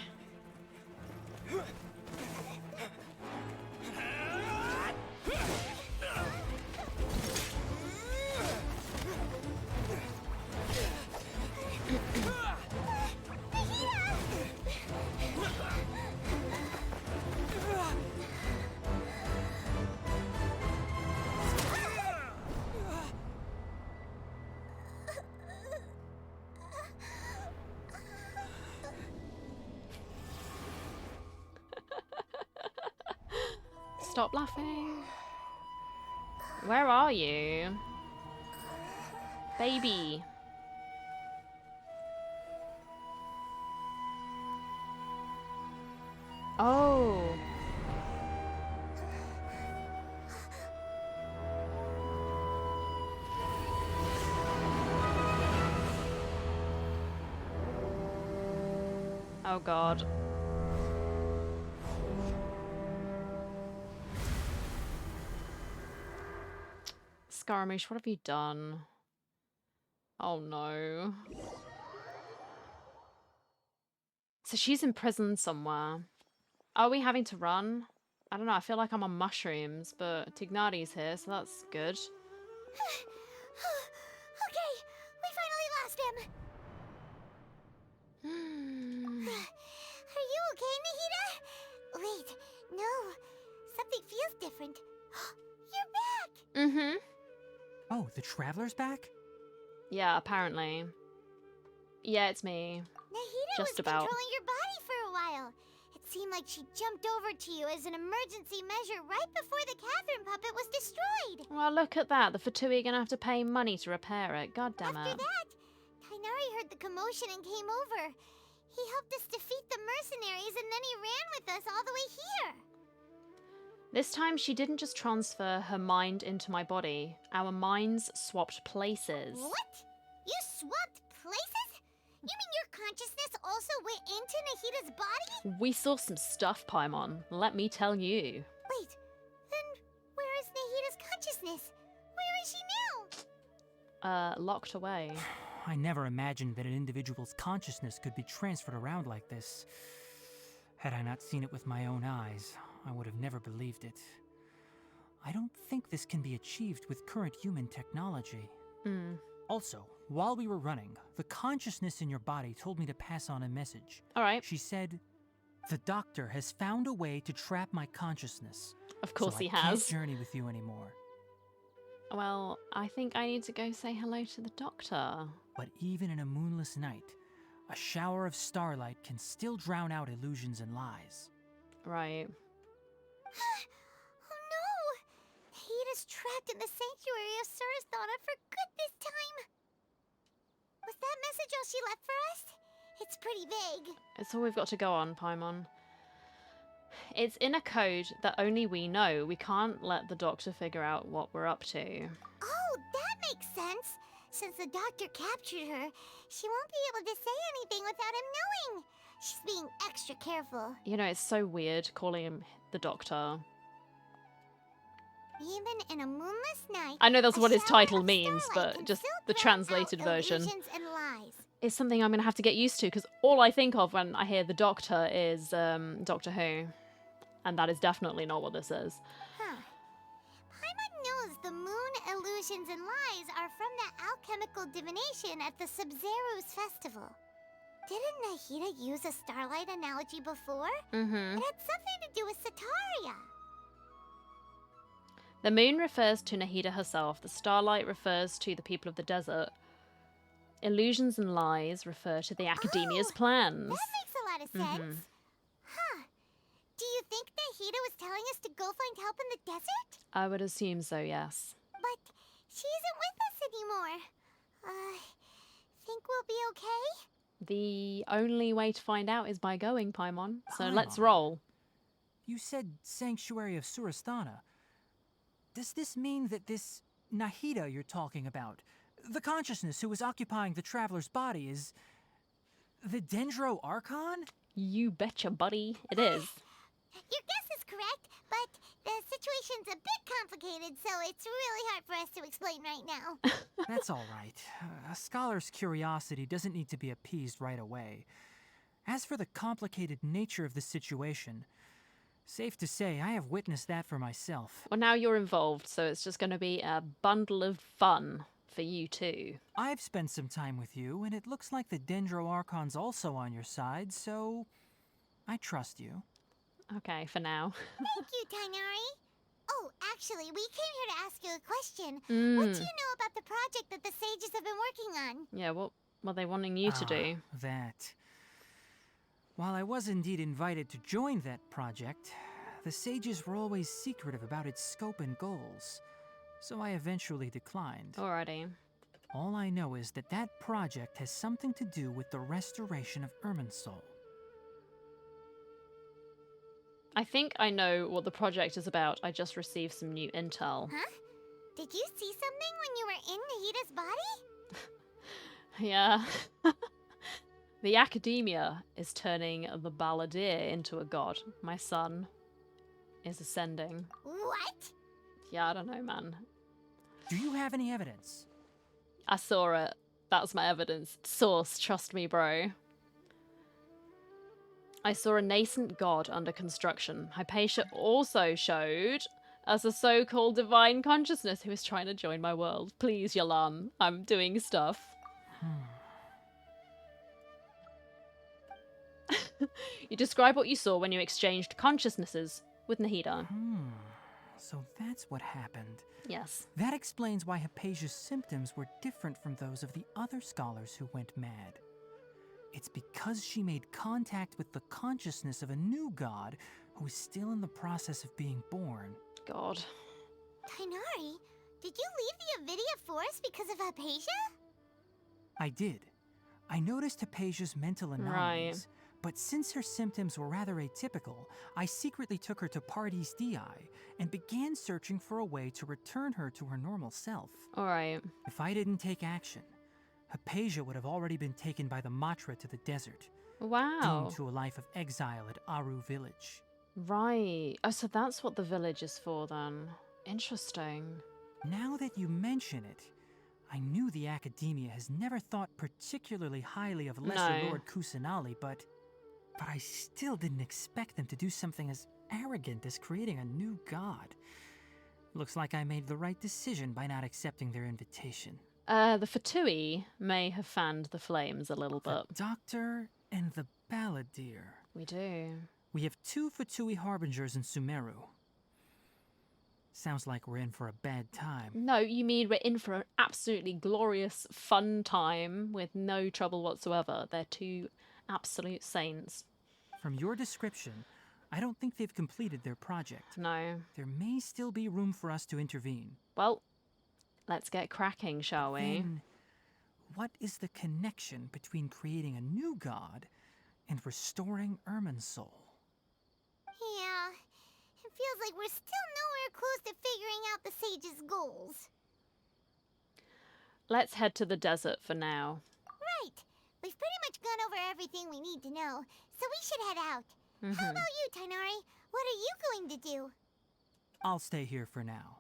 A: Stop laughing. Where are you? Baby. Oh. Oh God. Scaramouche, what have you done? Oh no. So she's in prison somewhere. Are we having to run? I don't know, I feel like I'm on mushrooms, but Tighnari's here, so that's good.
D: Okay, we finally lost him. Are you okay, Nahida? Wait, no. Something feels different. You're back!
A: Mm-hmm.
M: Oh, the Traveler's back?
A: Yeah, apparently. Yeah, it's me.
D: Nahida
A: Just
D: was
A: about.
D: controlling your body for a while. It seemed like she jumped over to you as an emergency measure right before the Katherine puppet was destroyed.
A: Well, look at that. The Fatui are gonna have to pay money to repair it. God damn
D: After
A: it.
D: that, Tighnari heard the commotion and came over. He helped us defeat the mercenaries and then he ran with us all the way here.
A: This time she didn't just transfer her mind into my body. Our minds swapped places.
D: What? You swapped places? You mean your consciousness also went into Nahida's body?
A: We saw some stuff, Paimon. Let me tell you.
D: Wait, then where is Nahida's consciousness? Where is she now?
A: Locked away.
M: I never imagined that an individual's consciousness could be transferred around like this. Had I not seen it with my own eyes, I would have never believed it. I don't think this can be achieved with current human technology. Also, while we were running, the consciousness in your body told me to pass on a message.
A: All right.
M: She said, "The doctor has found a way to trap my consciousness."
A: Of course
M: so
A: he
M: I can't
A: has.
M: journey with you anymore.
A: Well, I think I need to go say hello to the doctor.
M: But even in a moonless night, a shower of starlight can still drown out illusions and lies.
A: Right.
D: Oh no! Nahida's trapped in the sanctuary of Surasthana for good this time. Was that message all she left for us? It's pretty vague.
A: It's all we've got to go on, Paimon. It's in a code that only we know. We can't let the doctor figure out what we're up to.
D: Oh, that makes sense. Since the doctor captured her, she won't be able to say anything without him knowing. She's being extra careful.
A: You know, it's so weird calling him the doctor.
D: Even in a moonless night,
A: I know that's what his
D: a shower
A: title
D: of
A: means,
D: starlight
A: but
D: can
A: just
D: still
A: the
D: drown out
A: translated version
D: illusions and lies.
A: is something I'm going to have to get used to, because all I think of when I hear the doctor is Doctor Who. And that is definitely not what this is.
D: Huh. Paimon knows the moon illusions and lies are from the alchemical divination at the Sub-Zero's festival. Didn't Nahida use a starlight analogy before?
A: Mm-hmm.
D: It had something to do with Setaria.
A: The moon refers to Nahida herself. The starlight refers to the people of the desert. Illusions and lies refer to the academia's plans.
D: That makes a lot of sense. Huh. Do you think Nahida was telling us to go find help in the desert?
A: I would assume so, yes.
D: But she isn't with us anymore. Think we'll be okay?
A: The only way to find out is by going, Paimon. So
M: Paimon.
A: let's roll.
M: You said Sanctuary of Surasthana. Does this mean that this Nahida you're talking about, The consciousness who is occupying the traveler's body is... the Dendro Archon?
A: You betcha, buddy. It is.
D: Your guess is correct, but the situation's a bit complicated, so it's really hard for us to explain right now.
M: That's all right. A scholar's curiosity doesn't need to be appeased right away. As for the complicated nature of the situation, safe to say I have witnessed that for myself.
A: Well, now you're involved, so it's just going to be a bundle of fun for you too.
M: I've spent some time with you, and it looks like the Dendro Archon's also on your side, so I trust you.
A: Okay, for now.
D: Thank you, Tighnari. Oh, actually, we came here to ask you a question.
A: Mm.
D: What do you know about the project that the sages have been working on?
A: Yeah, what are they wanting you to do?
M: That. While I was indeed invited to join that project, the sages were always secretive about its scope and goals, so I eventually declined.
A: Alrighty.
M: All I know is that that project has something to do with the restoration of Irminsul.
A: I think I know what the project is about. I just received some new intel.
D: Huh? Did you see something when you were in Nahida's body?
A: Yeah. The Academia is turning the Balladeer into a god. My son is ascending.
D: What?
A: Yeah, I don't know, man.
M: Do you have any evidence?
A: I saw it. That's my evidence. Source, trust me, bro. I saw a nascent god under construction. Hypatia also showed us a so-called divine consciousness who is trying to join my world. Please, Yalan, I'm doing stuff. You describe what you saw when you exchanged consciousnesses with Nahida.
M: So that's what happened.
A: Yes.
M: That explains why Hypatia's symptoms were different from those of the other scholars who went mad. It's because she made contact with the consciousness of a new god who is still in the process of being born.
A: God.
D: Tighnari, did you leave the Avidia Forest because of Hypatia?
M: I did. I noticed Hypatia's mental anomalies, but since her symptoms were rather atypical, I secretly took her to Pardes Dii and began searching for a way to return her to her normal self.
A: Alright.
M: If I didn't take action, Hypatia would have already been taken by the Matra to the desert.
A: Wow.
M: Doomed to a life of exile at Aru village.
A: Right. Oh, so that's what the village is for then. Interesting.
M: Now that you mention it, I knew the Academia has never thought particularly highly of Lesser Lord Kusanali, but I still didn't expect them to do something as arrogant as creating a new god. Looks like I made the right decision by not accepting their invitation.
A: The Fatui may have fanned the flames a little bit.
M: The Doctor and the Balladeer.
A: We do.
M: We have 2 Fatui Harbingers in Sumeru. Sounds like we're in for a bad time.
A: No, you mean we're in for an absolutely glorious, fun time with no trouble whatsoever. They're 2 absolute saints.
M: From your description, I don't think they've completed their project.
A: No.
M: There may still be room for us to intervene.
A: Well, let's get cracking, shall we?
M: Then, what is the connection between creating a new god and restoring Irminsul?
D: Yeah, it feels like we're still nowhere close to figuring out the sage's goals.
A: Let's head to the desert for now.
D: Right. We've pretty much gone over everything we need to know, so we should head out. How about you, Tighnari? What are you going to do?
M: I'll stay here for now.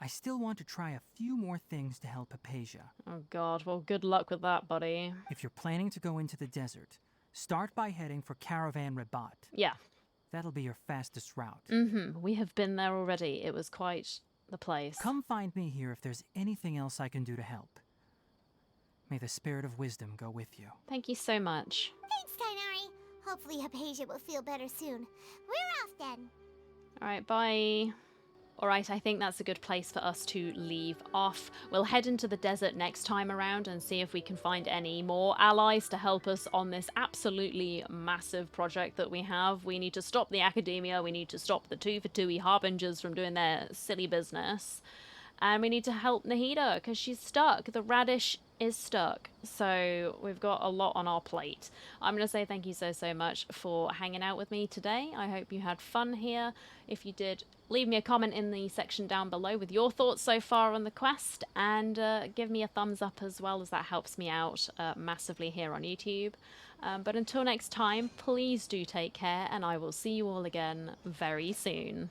M: I still want to try a few more things to help Hypatia.
A: Oh god, well good luck with that, buddy.
M: If you're planning to go into the desert, start by heading for Caravan Rabat.
A: Yeah.
M: That'll be your fastest route.
A: We have been there already. It was quite the place.
M: Come find me here if there's anything else I can do to help. May the spirit of wisdom go with you.
A: Thank you so much.
D: Thanks, Tighnari. Hopefully Hypatia will feel better soon. We're off then.
A: Alright, bye. Alright, I think that's a good place for us to leave off. We'll head into the desert next time around and see if we can find any more allies to help us on this absolutely massive project that we have. We need to stop the Academia, we need to stop the 2 Fatui Harbingers from doing their silly business. And we need to help Nahida because she's stuck. The radish is stuck. So we've got a lot on our plate. I'm going to say thank you so much for hanging out with me today. I hope you had fun here. If you did, leave me a comment in the section down below with your thoughts so far on the quest, and give me a thumbs up as well, as that helps me out massively here on YouTube. But until next time, please do take care, and I will see you all again very soon.